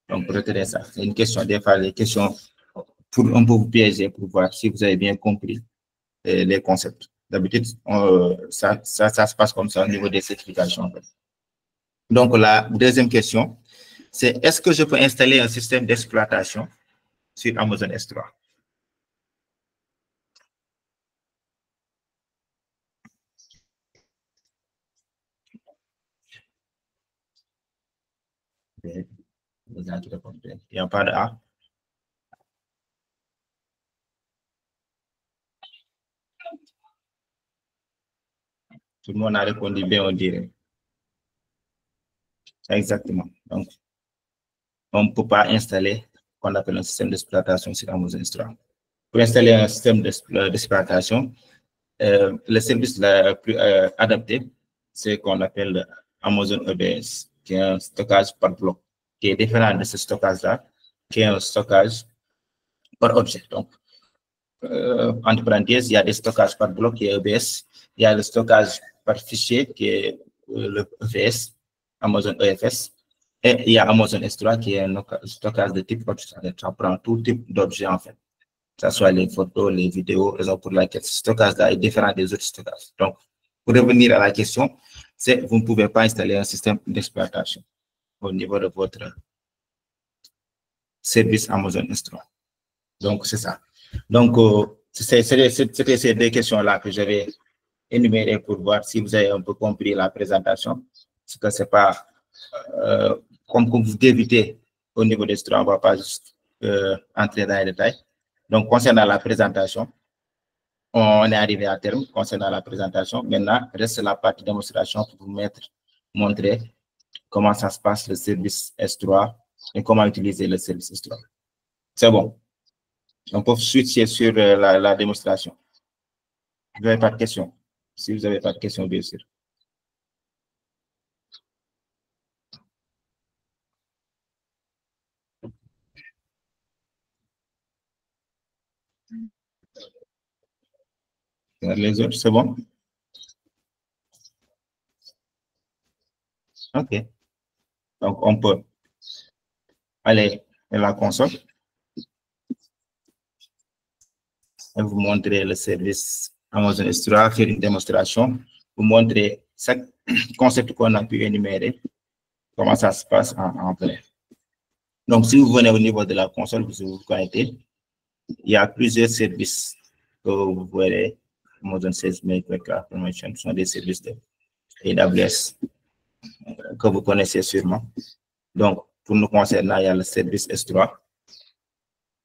Donc, retenez ça. C'est une question, des fois, les questions pour un peu vous piéger pour voir si vous avez bien compris les concepts. D'habitude, ça se passe comme ça au niveau des certifications. En fait. Donc, la deuxième question, c'est est-ce que je peux installer un système d'exploitation sur Amazon S3? Les gens qui répondent bien. Il n'y a pas de A. Tout le monde a répondu bien, on dirait. Exactement. Donc, on ne peut pas installer ce qu'on appelle un système d'exploitation sur Amazon S3. Pour installer un système d'exploitation, le service le plus adapté, c'est qu'on appelle Amazon EBS, qui est un stockage par bloc, qui est différent de ce stockage-là, qui est un stockage par objet. Donc, entre parenthèses, il y a des stockages par bloc qui est EBS, il y a le stockage par fichier qui est le EFS, Amazon EFS, et il y a Amazon S3 qui est un stockage de type objet. Ça prend tout type d'objet en fait, que ce soit les photos, les vidéos, raison pour laquelle ce stockage-là est différent des autres stockages. Donc, pour revenir à la question, c'est vous ne pouvez pas installer un système d'exploitation au niveau de votre service Amazon S3. Donc, c'est ça. Donc, c'était ces deux questions-là que j'avais énumérées pour voir si vous avez un peu compris la présentation. Parce que ce n'est pas comme vous débutez au niveau des S3, on ne va pas juste entrer dans les détails. Donc, concernant la présentation, on est arrivé à terme concernant la présentation. Maintenant, reste la partie démonstration pour vous montrer comment ça se passe, le service S3 et comment utiliser le service S3. C'est bon. On peut switcher sur la démonstration. Vous n'avez pas de questions? Si vous n'avez pas de questions, bien sûr. Les autres, c'est bon? OK. Donc, on peut aller à la console et vous montrer le service Amazon S3, faire une démonstration, vous montrer chaque concept qu'on a pu énumérer, comment ça se passe en vrai. Donc, si vous venez au niveau de la console, vous vous connectez, il y a plusieurs services que vous verrez. Amazon 16 Minecraft Automation sont des services de AWS que vous connaissez sûrement. Donc, pour nous concernant, il y a le service S3,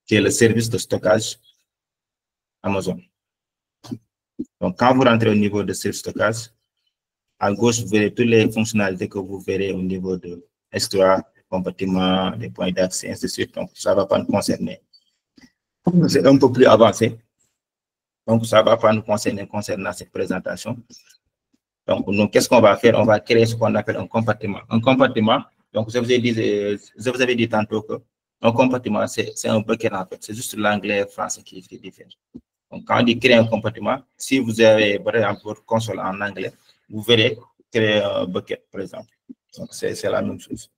qui est le service de stockage Amazon. Donc, quand vous rentrez au niveau de ce stockage, à gauche, vous verrez toutes les fonctionnalités que vous verrez au niveau de S3, compartiments, les points d'accès, ainsi de suite. Donc, ça ne va pas nous concerner. C'est un peu plus avancé. Donc, ça ne va pas nous concerner concernant cette présentation. Donc, nous, qu'est-ce qu'on va faire? On va créer ce qu'on appelle un compartiment. Un compartiment, donc, je vous avais dit tantôt qu'un compartiment, c'est un bucket en fait. C'est juste l'anglais et le français qui diffèrent. Donc, quand on dit créer un compartiment, si vous avez, par exemple, votre console en anglais, vous verrez créer un bucket, par exemple. Donc, c'est la même chose.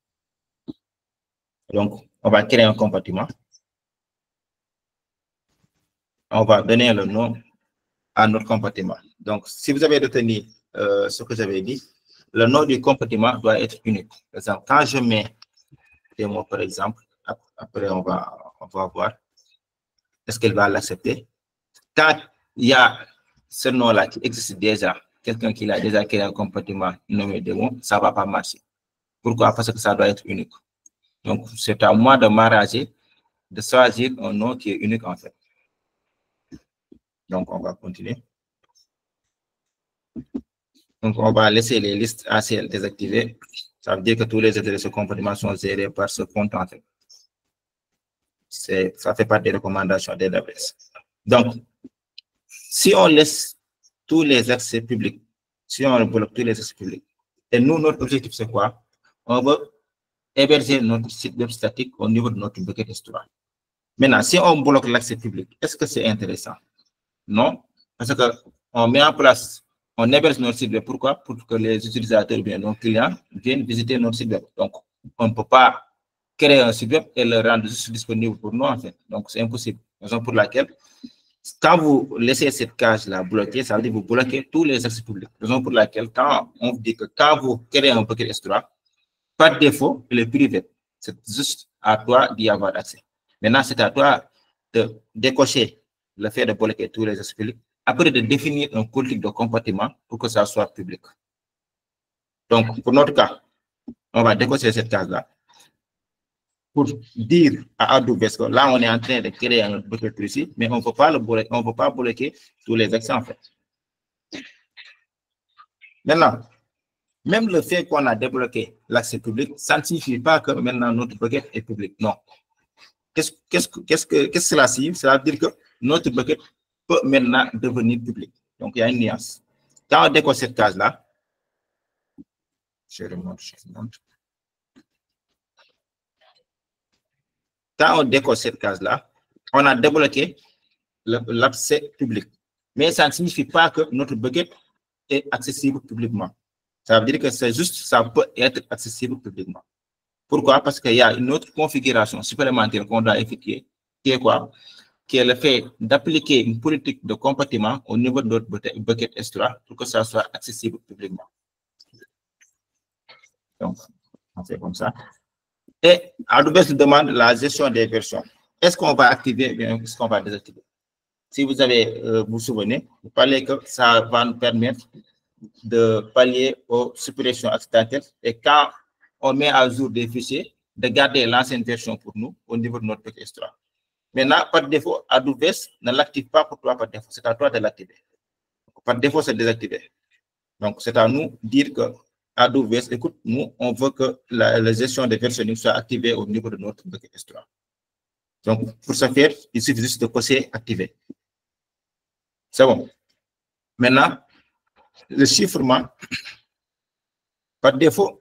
Donc, on va créer un compartiment. On va donner le nom à notre compartiment. Donc, si vous avez retenu ce que j'avais dit, le nom du compartiment doit être unique. Par exemple, quand je mets des mots, par exemple, après on va voir, est-ce qu'elle va l'accepter? Quand il y a ce nom-là qui existe déjà, quelqu'un qui a déjà créé un compartiment nommé démon, ça ne va pas marcher. Pourquoi? Parce que ça doit être unique. Donc, c'est à moi de m'arranger, de choisir un nom qui est unique en fait. Donc, on va continuer. Donc, on va laisser les listes ACL désactivées. Ça veut dire que tous les objets de ce compartiment sont gérés par ce compte en fait. Ça fait partie des recommandations d'AWS. Donc, si on laisse tous les accès publics, si on bloque tous les accès publics, et nous, notre objectif, c'est quoi? On veut héberger notre site web statique au niveau de notre bucket S3. Maintenant, si on bloque l'accès public, est-ce que c'est intéressant? Non, parce qu'on met en place, on héberge notre site web. Pourquoi? Pour que les utilisateurs, bien nos clients, viennent visiter notre site web. Donc, on ne peut pas créer un site web et le rendre juste disponible pour nous, en fait. Donc, c'est impossible. Raison pour laquelle, quand vous laissez cette case-là bloquée, ça veut dire que vous bloquez tous les accès publics. Raison pour laquelle, quand on vous dit que quand vous créez un bucket S3, par défaut, il est privé. C'est juste à toi d'y avoir accès. Maintenant, c'est à toi de décocher le fait de bloquer tous les accès publics, après de définir un politique de compartiment pour que ça soit public. Donc, pour notre cas, on va décocher cette case-là. pour dire à AWS que là, on est en train de créer un bucket précis, mais on ne peut pas bloquer tous les accès, en fait. Maintenant, même le fait qu'on a débloqué l'accès public, ça ne signifie pas que maintenant notre bucket est public. Non. Qu'est-ce que cela signifie? Cela veut dire que notre bucket peut maintenant devenir public. Donc, il y a une nuance. Quand on décolle cette case-là, je remonte. Quand on décolle cette case-là, on a débloqué l'accès public. Mais ça ne signifie pas que notre bucket est accessible publiquement. Ça veut dire que c'est juste, ça peut être accessible publiquement. Pourquoi? Parce qu'il y a une autre configuration supplémentaire qu'on doit effectuer, qui est quoi? Qui est le fait d'appliquer une politique de compartiment au niveau de notre bucket S3 pour que ça soit accessible publiquement. Donc, on fait comme ça. Et AWS demande la gestion des versions. Est-ce qu'on va activer ou bien est-ce qu'on va désactiver? Si vous avez, vous souvenez, vous parlez que ça va nous permettre de pallier aux suppressions accidentelles et quand on met à jour des fichiers, de garder l'ancienne version pour nous au niveau de notre bucket S3. Maintenant, par défaut, AWS ne l'active pas pour toi par défaut. C'est à toi de l'activer. Par défaut, c'est désactivé. Donc, c'est à nous de dire que AWS, écoute, nous, on veut que la gestion des versions soit activée au niveau de notre bucket S3. Donc, pour ce faire, il suffit juste de cocher activer. C'est bon. Maintenant, le chiffrement, par défaut,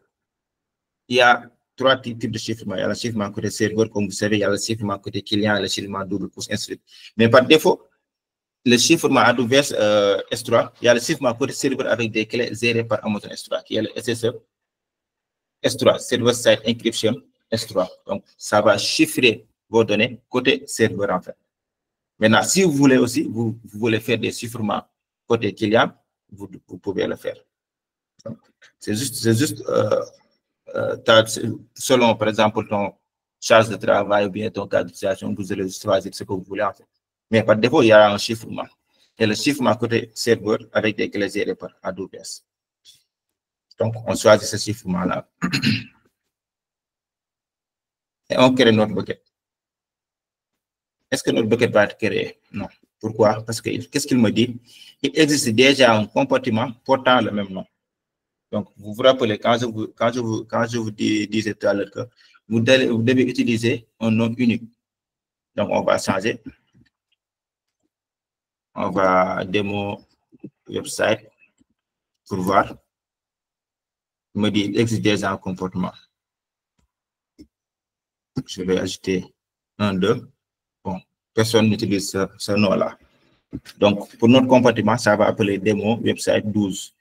il y a trois types de chiffrement. Il y a le chiffrement côté serveur, comme vous savez, il y a le chiffrement côté client, le chiffrement double pouce, ainsi de suite. Mais par défaut, le chiffrement AWS S3, il y a le chiffrement côté serveur avec des clés gérées par Amazon S3, qui est le SSE S3, Server Side Encryption S3. Donc, ça va chiffrer vos données côté serveur, en fait. Maintenant, si vous voulez aussi, vous voulez faire des chiffrements côté client, vous pouvez le faire. C'est juste selon, par exemple, ton charge de travail ou bien ton cas d'utilisation, vous allez choisir ce que vous voulez en fait. Mais par défaut, il y a un chiffrement. Et le chiffrement côté serveur avec des clés gérées par AWS. Donc, on choisit ce chiffrement-là. Et on crée notre bucket. Est-ce que notre bucket va être créé? Non. Pourquoi? Parce que qu'est-ce qu'il me dit? Il existe déjà un compartiment portant le même nom. Donc, vous vous rappelez, quand je vous disais tout à l'heure que vous devez utiliser un nom unique. Donc, on va changer. On va démo website pour voir. Il me dit, il existe déjà un comportement. Je vais ajouter 1, 2. Bon, personne n'utilise ce nom-là. Donc, pour notre compartiment, ça va appeler démo website 12.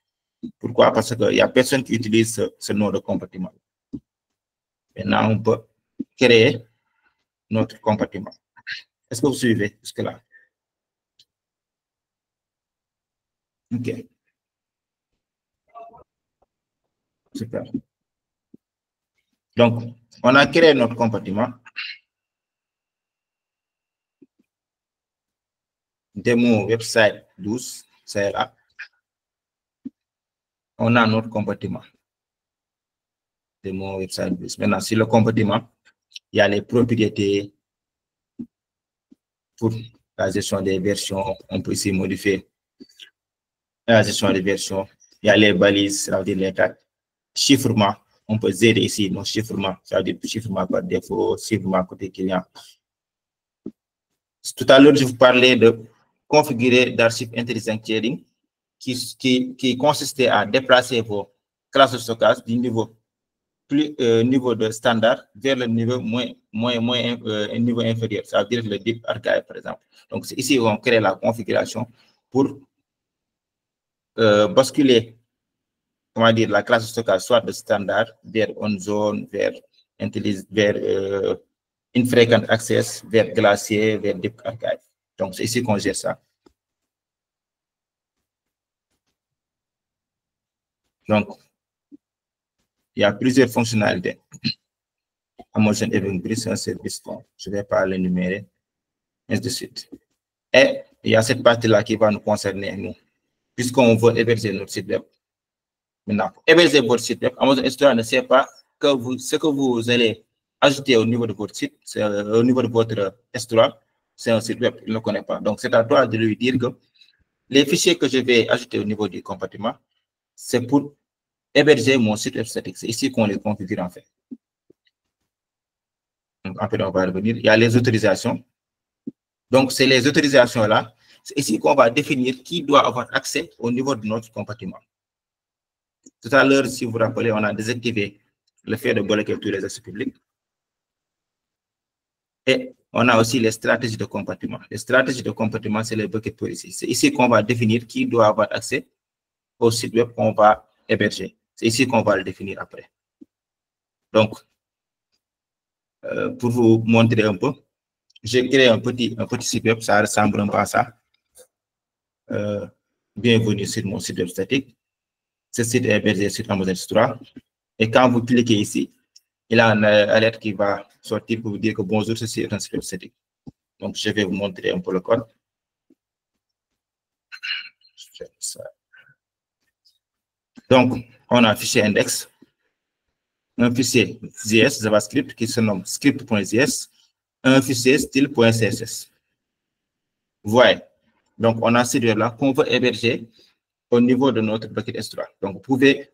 Pourquoi? Parce qu'il n'y a personne qui utilise ce nom de compartiment. Maintenant, on peut créer notre compartiment. Est-ce que vous suivez jusque-là? OK. Super. Donc, on a créé notre compartiment. Démo website 12, c'est là. On a notre compartiment. Démo website 12. Maintenant, sur le compartiment, il y a les propriétés pour la gestion des versions. On peut ici modifier la gestion des versions. Il y a les balises, ça veut dire les tags. Chiffrement, on peut gérer ici nos chiffrements, ça veut dire chiffrement par défaut, chiffrement côté client. Tout à l'heure, je vous parlais de configurer d'archives intelligent sharing qui consistait à déplacer vos classes de stockage du niveau niveau de standard vers le niveau niveau inférieur, ça veut dire le deep archive, par exemple. Donc, ici, on crée la configuration pour basculer, comment dire, la classe de stockage soit de standard vers on zone, vers infrequent access, vers glacier, vers deep archive. Donc, c'est ici qu'on gère ça. Donc, il y a plusieurs fonctionnalités. Amazon Event Bridge, un service, bon, je ne vais pas l'énumérer, ainsi de suite. Et il y a cette partie-là qui va nous concerner, nous, puisqu'on veut héberger notre site web. Maintenant, pour héberger votre site web, Amazon S3 ne sait pas ce que vous allez ajouter au niveau de votre site, au niveau de votre S3, c'est un site web, il ne le connaît pas. Donc, c'est à toi de lui dire que les fichiers que je vais ajouter au niveau du compartiment, c'est pour héberger mon site web statique. C'est ici qu'on les configure en fait. Donc, en fait, on va revenir. Il y a les autorisations. Donc, c'est les autorisations-là. C'est ici qu'on va définir qui doit avoir accès au niveau de notre compartiment. Tout à l'heure, si vous vous rappelez, on a désactivé le fait de bloquer tous les accès publics. Et on a aussi les stratégies de compartiment. Les stratégies de compartiment, c'est les bucket policies. C'est ici qu'on va définir qui doit avoir accès au site web qu'on va héberger. C'est ici qu'on va le définir après. Donc, pour vous montrer un peu, j'ai créé un petit site web, ça ressemble un peu à ça. Bienvenue sur mon site web statique. Ce site est hébergé sur Amazon S3. Et quand vous cliquez ici, il y a une alerte qui va sortir pour vous dire que bonjour, ceci est un site web statique. Donc, je vais vous montrer un peu le code. Donc, on a un fichier index, un fichier JS JavaScript qui se nomme script.js, un fichier style.css. Vous voyez. Donc, on a ces deux-là qu'on veut héberger au niveau de notre bucket S3. Donc, vous pouvez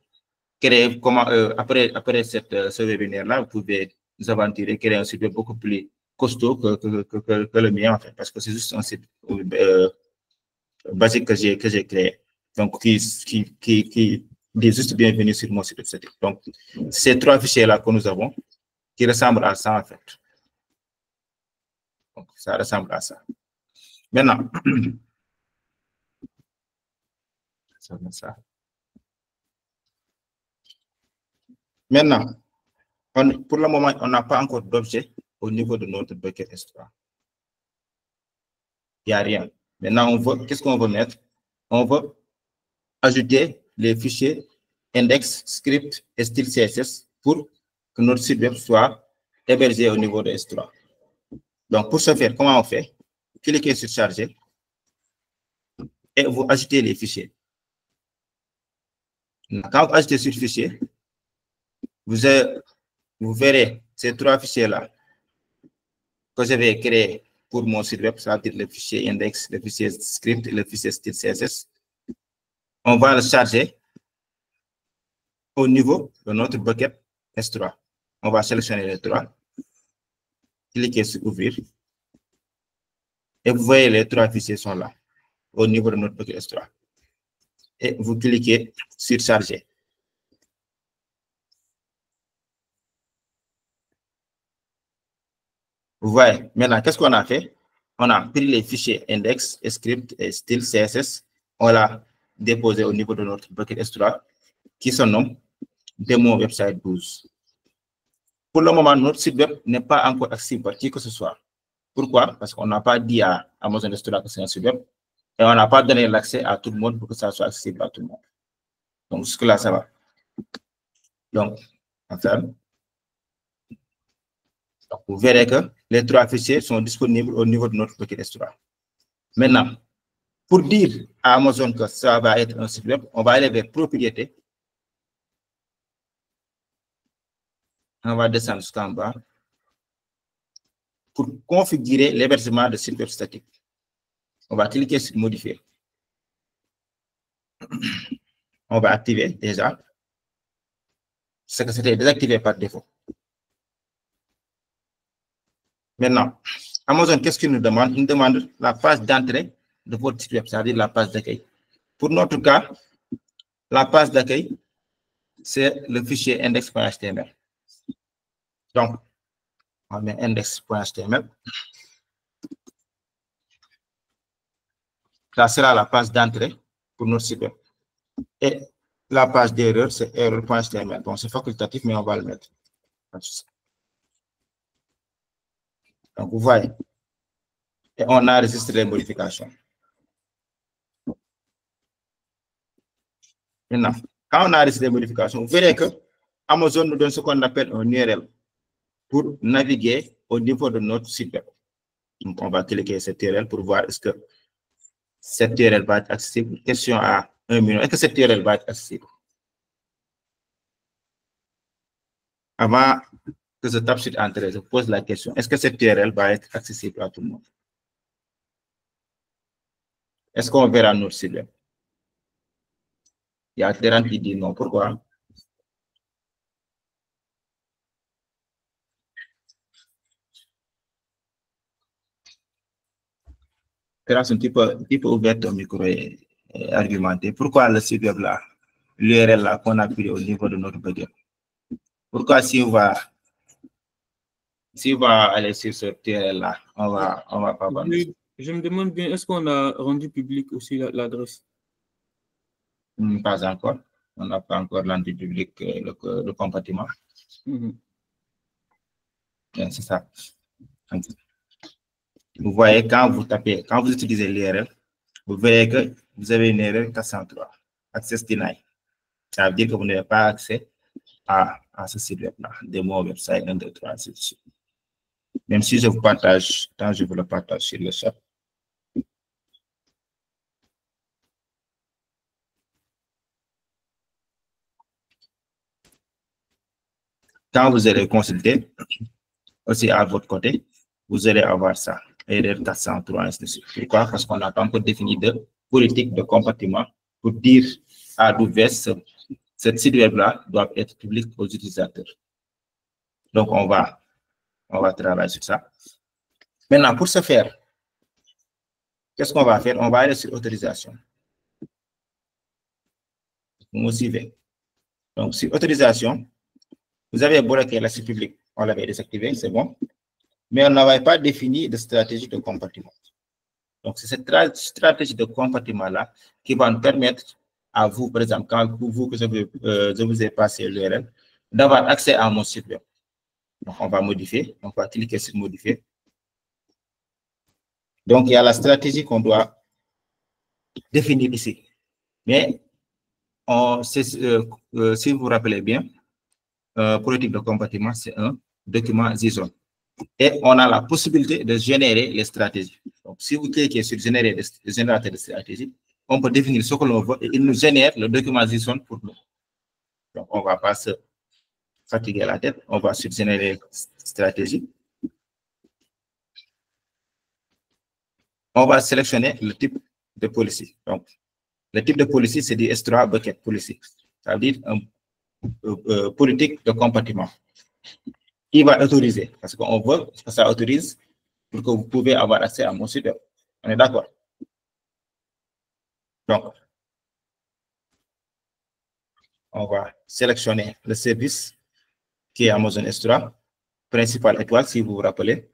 créer, après ce webinaire-là, vous pouvez vous aventurer, créer un site web beaucoup plus costaud que le mien, en fait, parce que c'est juste un site basique que j'ai créé. Donc, qui dit juste bienvenue sur mon site web. Donc, ces trois fichiers-là que nous avons, qui ressemblent à ça, en fait. Donc, ça ressemble à ça. Maintenant, Maintenant, pour le moment, on n'a pas encore d'objet au niveau de notre bucket S3. Il n'y a rien. Maintenant, qu'est-ce qu'on veut mettre? On veut ajouter les fichiers index, script et style CSS pour que notre site web soit hébergé au niveau de S3. Donc, pour ce faire, comment on fait? Cliquez sur charger et vous ajoutez les fichiers. Quand vous ajoutez sur fichier, vous verrez ces trois fichiers-là que je vais créer pour mon site web, c'est-à-dire le fichier index, le fichier script et le fichier style CSS. On va le charger au niveau de notre bucket S3. On va sélectionner les trois, cliquer sur ouvrir, et vous voyez les trois fichiers sont là, au niveau de notre bucket S3. Et vous cliquez sur charger. Vous voyez, maintenant, qu'est-ce qu'on a fait? On a pris les fichiers index, script et style CSS. On l'a déposé au niveau de notre bucket S3 qui se nomme Demo Website 12. Pour le moment, notre site web n'est pas encore accessible par qui que ce soit. Pourquoi? Parce qu'on n'a pas dit à Amazon S3 que c'est un site web et on n'a pas donné l'accès à tout le monde pour que ça soit accessible à tout le monde. Donc, jusque-là, ça va. Donc, vous verrez que les trois fichiers sont disponibles au niveau de notre bucket S3. Maintenant, pour dire à Amazon que ça va être un site web, on va aller vers propriété. On va descendre jusqu'en bas pour configurer l'hébergement de site web statique. On va cliquer sur modifier. On va activer déjà ce que c'était désactivé par défaut. Maintenant, Amazon, qu'est-ce qu'il nous demande? Il nous demande la page d'entrée de votre site web, c'est-à-dire la page d'accueil. Pour notre cas, la page d'accueil, c'est le fichier index.html. Donc, on met index.html. Ça sera la page d'entrée pour notre site web. Et la page d'erreur, c'est error.html. Bon, c'est facultatif, mais on va le mettre. Donc, vous voyez. Et on a enregistré les modifications. Maintenant, quand on a enregistré les modifications, vous verrez que Amazon nous donne ce qu'on appelle un URL pour naviguer au niveau de notre site web. Donc, on va cliquer cette URL pour voir est-ce que cette URL va être accessible. Question à 1 million. Est-ce que cette URL va être accessible? Avant que je tape sur Entrée, je pose la question, est-ce que cette URL va être accessible à tout le monde? Est-ce qu'on verra notre site web? Il y a Terran qui dit non. Pourquoi? Terran, un petit peu ouvert ton micro et argumenter. Pourquoi le site web là, l'URL là qu'on a pris au niveau de notre bucket? Pourquoi si on va aller sur cette URL là, on va pas voir? Je me demande bien, est-ce qu'on a rendu public aussi l'adresse? Pas encore. On n'a pas encore rendu public le compartiment. C'est ça. Vous voyez, quand vous utilisez l'URL, vous verrez que vous avez une erreur 403, access denied. Ça veut dire que vous n'avez pas accès à ce site web-là, démo website 1, 2, 3, ainsi de suite. Même si je vous partage, quand je vous le partage sur le chat. Quand vous allez consulter, aussi à votre côté, vous allez avoir ça, erreur 403, ainsi de suite. Pourquoi? Parce qu'on n'a pas encore défini de politique de compartiment pour dire à l'ouvert, cette site web-là doit être public aux utilisateurs. Donc, on va travailler sur ça. Maintenant, pour ce faire, qu'est-ce qu'on va faire? On va aller sur autorisation. Vous me suivez? Donc, sur autorisation, vous avez bloqué l'accès public. On l'avait désactivé, c'est bon. Mais on n'avait pas défini de stratégie de compartiment. Donc, c'est cette stratégie de compartiment-là qui va nous permettre à vous, par exemple, quand vous, que je vous ai passé l'URL, d'avoir accès à mon site web. Donc, on va modifier. On va cliquer sur modifier. Donc, il y a la stratégie qu'on doit définir ici. Mais, si vous vous rappelez bien, politique de compartiment, c'est un document JSON. Et on a la possibilité de générer les stratégies. Donc, si vous cliquez sur générer le générateur de stratégie, on peut définir ce que l'on veut et il nous génère le document JSON pour nous. Donc, on ne va pas se fatiguer la tête. On va sur générer stratégie. On va sélectionner le type de policy. Donc, le type de policy, c'est du S3 bucket policy. Ça veut dire politique de compartiment. Qui va autoriser? Parce qu'on veut que ça autorise pour que vous pouvez avoir accès à mon site web. On est d'accord? Donc, on va sélectionner le service qui est Amazon S3, principal étoile, si vous vous rappelez.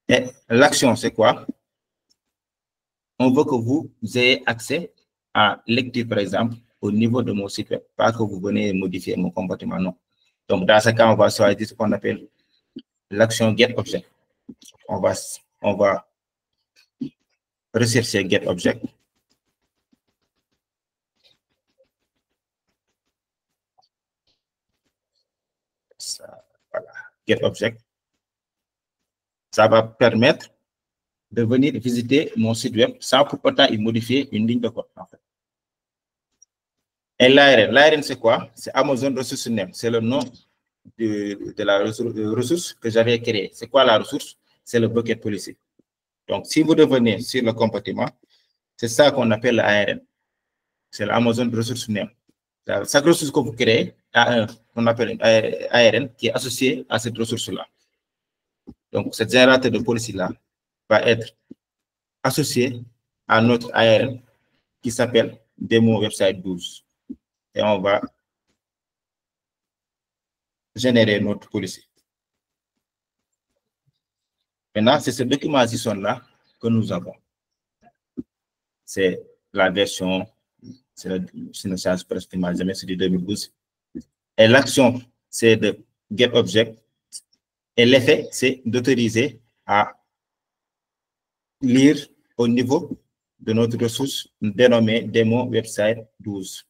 Et l'action, c'est quoi? On veut que vous ayez accès à lecture, par exemple, au niveau de mon site web. Pas que vous venez modifier mon comportement, non. Donc, dans ce cas, on va choisir ce qu'on appelle l'action getObject. On va rechercher getObject. Voilà, getObject. Ça va permettre de venir visiter mon site web sans pour autant y modifier une ligne de code, en fait. Et l'ARN, c'est quoi? C'est Amazon Resource Name. C'est le nom de la ressource que j'avais créée. C'est quoi la ressource? C'est le bucket policy. Donc, si vous revenez sur le compartiment, c'est ça qu'on appelle l'ARN. C'est l'Amazon Resource Name. Chaque ressource que vous créez a on appelle un ARN qui est associé à cette ressource-là. Donc, ce générateur de policy-là va être associé à notre ARN qui s'appelle Demo Website 12. Et on va générer notre policy. Maintenant, c'est ce document JSON-là que nous avons. C'est la version, c'est ne change presque jamais, c'est du 2012. Et l'action, c'est de getObject. Et l'effet, c'est d'autoriser à lire au niveau de notre ressource dénommée Demo Website 12.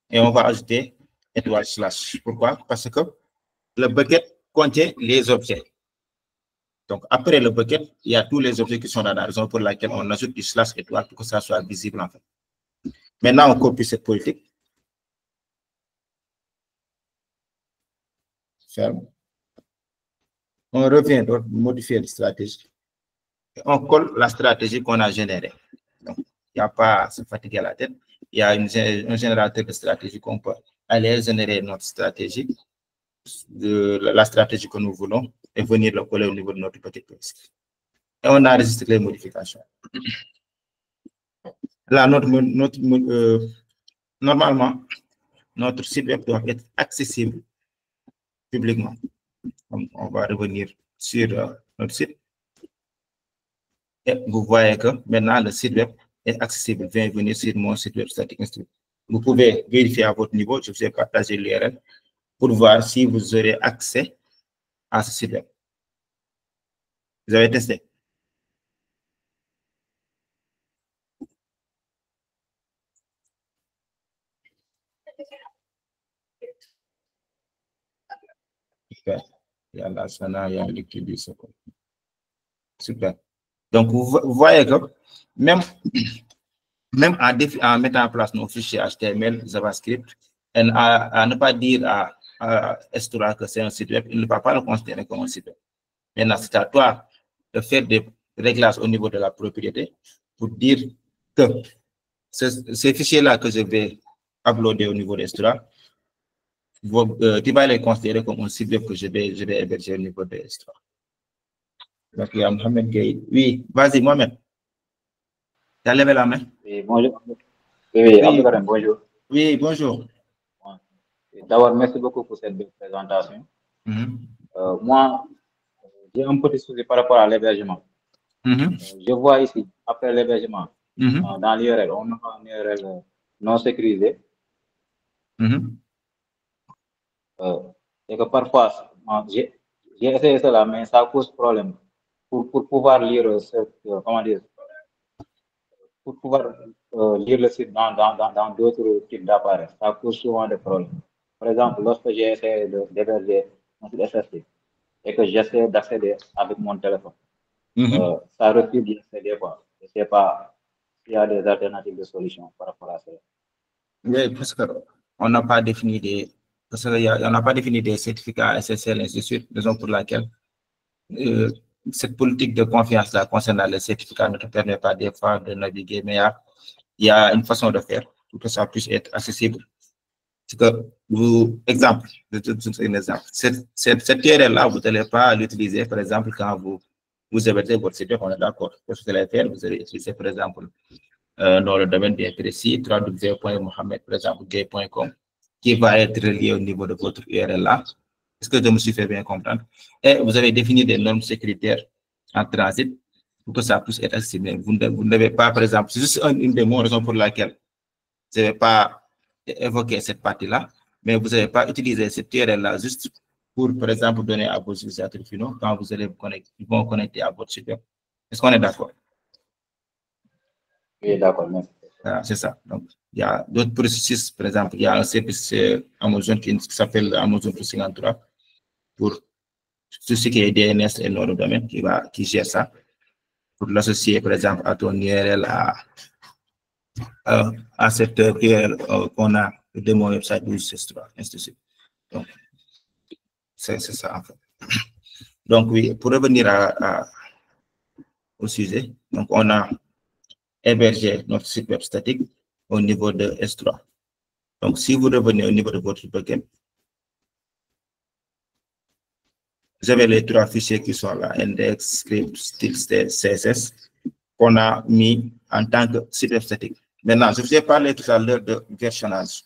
Et on va ajouter étoile slash. Pourquoi? Parce que le bucket contient les objets. Donc, après le bucket, il y a tous les objets qui sont dans la raison pour laquelle on ajoute du slash étoile pour que ça soit visible, en fait. Maintenant, on copie cette politique. Ferme. on revient pour modifier la stratégie. On colle la stratégie qu'on a générée. Donc, il n'y a pas à se fatiguer la tête. Il y a un générateur de stratégie qu'on peut aller générer notre stratégie, la stratégie que nous voulons, et venir le coller au niveau de notre petit PSC. Et on a enregistré les modifications. Là, normalement, notre site web doit être accessible publiquement. Donc, on va revenir sur notre site. Et vous voyez que maintenant, le site web est accessible. Bienvenue sur mon site web Static Institute. Vous pouvez vérifier à votre niveau. Je vous ai partagé l'URL pour voir si vous aurez accès à ce site web. Vous avez testé? Super. Il y a la Sana, il y a l'équipe. Super. Donc, vous voyez que même en mettant en place nos fichiers HTML, JavaScript, et à ne pas dire à Estora que c'est un site web, il ne va pas le considérer comme un site web. Maintenant, c'est à toi de faire des réglages au niveau de la propriété pour dire que ces fichiers-là que je vais uploader au niveau d'Estora, tu vas les considérer comme un site web que je vais héberger au niveau d'Estora. Donc, il y a Mohamed Gueye. Oui, vas-y, Mohamed. Tu as levé la main? Oui, bonjour. Oui, Abdelkarim, bonjour. Oui, bonjour. D'abord, merci beaucoup pour cette belle présentation. Moi, j'ai un petit souci par rapport à l'hébergement. Je vois ici, après l'hébergement, dans l'URL, on a une URL non sécurisée. Et que parfois, j'ai essayé cela, mais ça cause problème. Pour pouvoir lire pour pouvoir lire le site dans d'autres types d'appareils, ça cause souvent des problèmes. Par exemple, lorsque j'ai essayé d'héberger mon site SSD et que j'essaie d'accéder avec mon téléphone, ça refuse d'y accéder. Je ne sais pas s'il y a des alternatives de solutions par rapport à ça. Oui, parce qu'on n'a pas défini des certificats SSL, ainsi de suite, raison pour laquelle cette politique de confiance-là concernant les certificats ne te permet pas des fois de naviguer, mais il y a une façon de faire pour que ça puisse être accessible. C'est que exemple, cette URL-là, vous n'allez pas l'utiliser, par exemple, quand vous hébergez votre site web, on est d'accord. Qu'est-ce que vous allez faire? Vous allez utiliser, par exemple, dans le domaine bien précis, www.mohamed.gay.com, qui va être relié au niveau de votre URL-là. Est-ce que je me suis fait bien comprendre? Et vous avez défini des normes sécuritaires en transit pour que ça puisse être accessible. Vous ne devez pas, par exemple, c'est juste une des raisons pour laquelle je ne vais pas évoquer cette partie-là, mais vous n'allez pas utiliser cette URL-là juste pour, par exemple, donner à vos utilisateurs finaux quand vous allez vous connecter à votre site web. Est-ce qu'on est d'accord? Oui, d'accord, merci. C'est ça. Donc, il y a d'autres processus, par exemple, il y a un service Amazon qui s'appelle Amazon 353 pour tout ce qui est DNS et nom de domaine qui gère ça, pour l'associer, par exemple, à ton URL, à cette URL qu'on a de mon website ou ainsi de suite. Donc, c'est ça, en fait. Donc, oui, pour revenir au sujet, donc, on a hébergé notre site web statique au niveau de S3. Donc, si vous revenez au niveau de votre backend, vous avez les trois fichiers qui sont là, index, script, style, CSS, qu'on a mis en tant que site web statique. Maintenant, je vous ai parlé tout à l'heure de versionnage.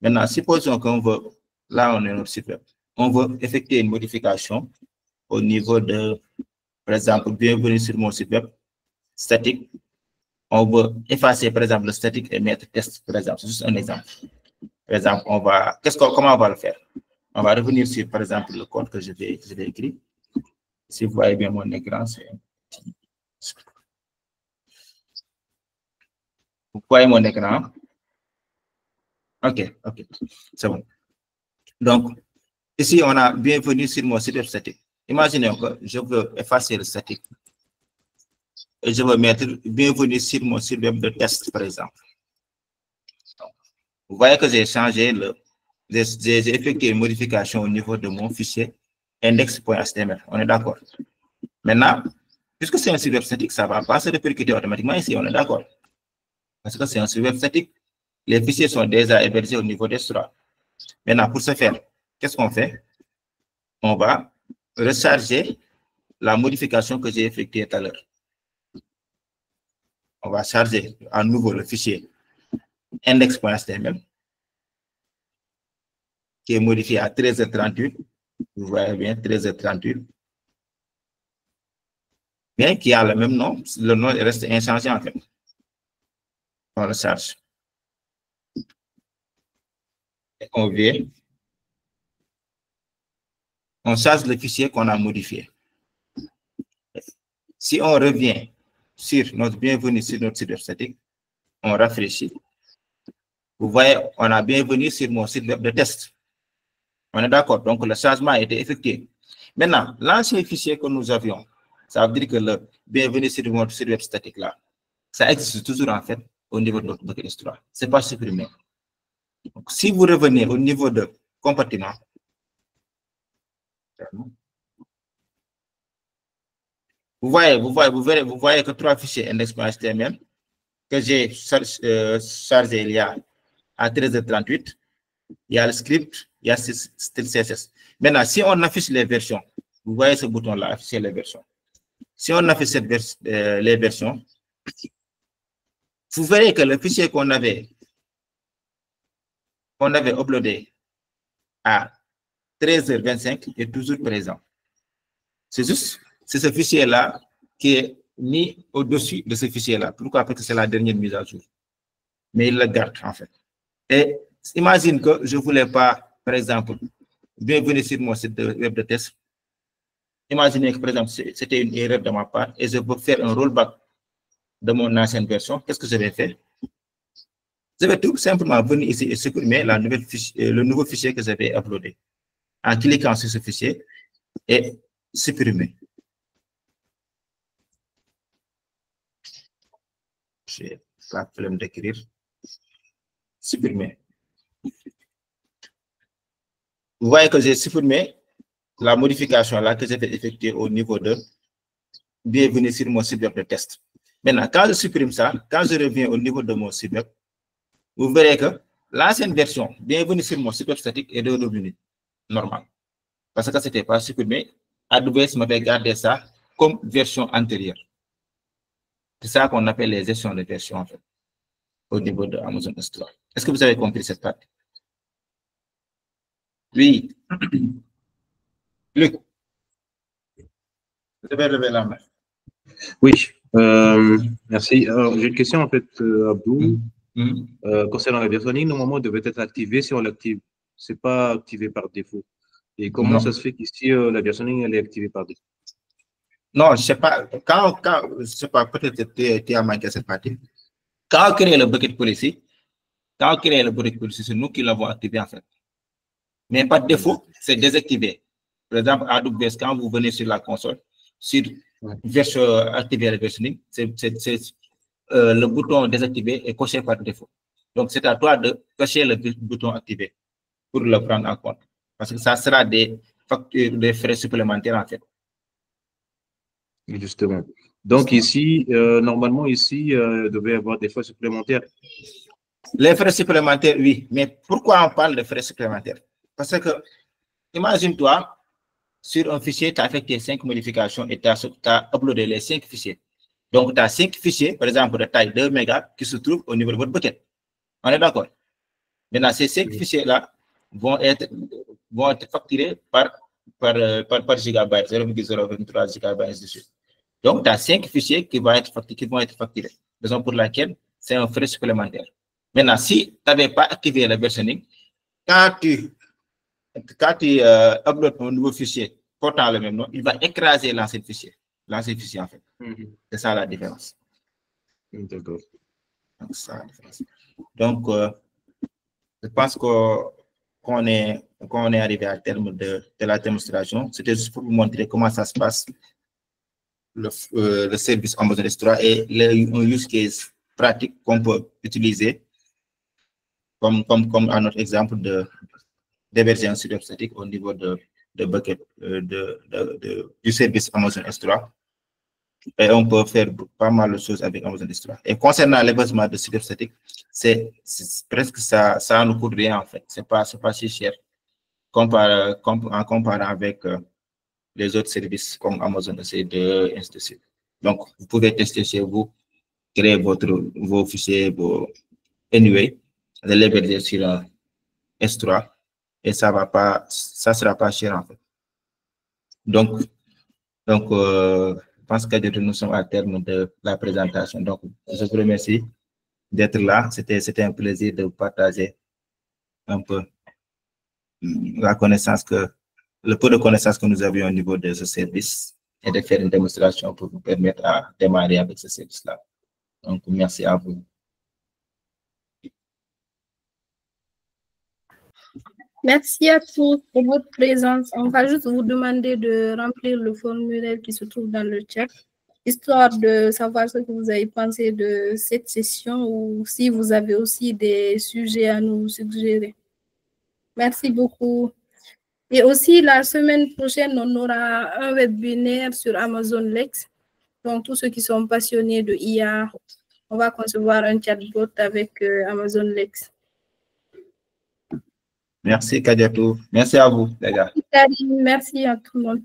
Maintenant, supposons qu'on veut, là on est notre site web, on veut effectuer une modification au niveau de, par exemple, bienvenue sur mon site web statique. On veut effacer, par exemple, le statique et mettre test, par exemple. C'est juste un exemple. Par exemple, comment on va le faire? On va revenir sur, par exemple, le code que je vais écrire. Si vous voyez bien mon écran, vous voyez mon écran? OK, c'est bon. Donc, ici, on a bienvenue sur mon site web statique. Imaginez que je veux effacer le statique. Et je veux mettre bienvenue sur mon site web de test, par exemple. Donc, vous voyez que j'ai changé j'ai effectué une modification au niveau de mon fichier index.html. On est d'accord. Maintenant, puisque c'est un site web statique, ça ne va pas se répercuter automatiquement ici. On est d'accord. Parce que c'est un site web statique. Les fichiers sont déjà hébergés au niveau d'S3. Maintenant, pour ce faire, qu'est-ce qu'on fait? On va recharger la modification que j'ai effectuée tout à l'heure. On va charger à nouveau le fichier index.html qui est modifié à 13h38. Vous voyez bien, 13h38. Bien qu'il y a le même nom, le nom reste inchangé en fait. On le charge. Et on vient. On charge le fichier qu'on a modifié. Si on revient sur notre bienvenue sur notre site web statique, on rafraîchit. Vous voyez, on a bienvenue sur mon site web de test. On est d'accord, donc le changement a été effectué. Maintenant, l'ancien fichier que nous avions, ça veut dire que le bienvenue sur notre site web statique là, ça existe toujours en fait au niveau de notre bucket S3. Ce n'est pas supprimé. Donc, si vous revenez au niveau de compartiment, vous voyez que 3 fichiers index.html que j'ai chargé il y a à 13h38, il y a le script, il y a style CSS. Maintenant, si on affiche les versions, vous voyez ce bouton-là, afficher les versions. Si on affiche les versions, vous verrez que le fichier qu'on avait uploadé à 13h25 est toujours présent. C'est juste, c'est ce fichier-là qui est mis au-dessus de ce fichier-là. Pourquoi? Parce que c'est la dernière mise à jour. Mais il le garde, en fait. Et imagine que je ne voulais pas, par exemple, bienvenue sur mon site web de test. Imaginez que, par exemple, c'était une erreur de ma part et je veux faire un rollback de mon ancienne version. Qu'est-ce que je vais faire? Je vais tout simplement venir ici et supprimer le nouveau fichier que j'avais uploadé. En cliquant sur ce fichier et supprimer. Je n'ai pas de problème d'écrire. Supprimer. Vous voyez que j'ai supprimé la modification là que j'avais effectuée au niveau de bienvenue sur mon site web de test. Maintenant, quand je supprime ça, quand je reviens au niveau de mon site web, vous verrez que l'ancienne version, bienvenue sur mon site web statique, est redevenue normale. Parce que ce n'était pas supprimé. AWS m'avait gardé ça comme version antérieure. C'est ça qu'on appelle les gestions de version en fait, au niveau de Amazon S3. Est-ce que vous avez compris cette partie? Oui. Luc, vous devez lever la main. Oui, merci. J'ai une question en fait, Abdou. Concernant la versionning, normalement, devait être activé si on l'active. Ce n'est pas activé par défaut. Et comment ça se fait qu'ici, la versionning, elle est activée par défaut? Non, je ne sais pas. Je sais pas, peut-être que tu as manqué cette partie. Quand on crée le bucket policy, c'est nous qui l'avons activé en fait. Mais par défaut, c'est désactivé. Par exemple, AWS, quand vous venez sur la console, sur activer le versioning, le bouton désactivé est coché par défaut. Donc, c'est à toi de cocher le bouton activé pour le prendre en compte. Parce que ça sera des factures, des frais supplémentaires en fait. Justement. Donc ici, normalement, ici, il devait y avoir des frais supplémentaires. Les frais supplémentaires, oui. Mais pourquoi on parle de frais supplémentaires? Parce que, imagine-toi, sur un fichier, tu as effectué 5 modifications et tu as uploadé les 5 fichiers. Donc, tu as 5 fichiers, par exemple, de taille 2 mégas qui se trouvent au niveau de votre bucket. On est d'accord? Maintenant, ces 5 fichiers-là vont être facturés par gigabyte, 0,023 gigabytes dessus. Donc, tu as 5 fichiers qui vont être facturés. Raison pour laquelle c'est un frais supplémentaire. Maintenant, si tu n'avais pas activé le versioning, quand tu uploads un nouveau fichier portant le même nom, il va écraser l'ancien fichier. L'ancien fichier, en fait. C'est ça la différence. D'accord. Donc, je pense qu'on est arrivé à terme de la démonstration. C'était juste pour vous montrer comment ça se passe, le service Amazon S3 et un use case pratique qu'on peut utiliser comme à notre exemple d'héberger un site web statique au niveau de de bucket du service Amazon S3. Et on peut faire pas mal de choses avec Amazon S3. Et concernant l'hébergement de site statique, c'est presque ça ne coûte rien en fait. C'est pas si cher en comparant avec les autres services comme Amazon EC2, ainsi de suite. Donc, vous pouvez tester chez vous, créer vos fichiers, anyway, l'héberger sur S3 et ça sera pas cher en fait. Donc, je pense que nous sommes à terme de la présentation. Donc, je vous remercie d'être là. C'était un plaisir de partager un peu la connaissance le peu de connaissances que nous avions au niveau de ce service et de faire une démonstration pour vous permettre à démarrer avec ce service-là. Donc, merci à vous. Merci à tous pour votre présence. On va juste vous demander de remplir le formulaire qui se trouve dans le chat, histoire de savoir ce que vous avez pensé de cette session ou si vous avez aussi des sujets à nous suggérer. Merci beaucoup. Et aussi, la semaine prochaine, on aura un webinaire sur Amazon Lex. Donc, tous ceux qui sont passionnés de IA, on va concevoir un chatbot avec Amazon Lex. Merci, Kadiatou. Merci à vous, les gars. Merci à tout le monde.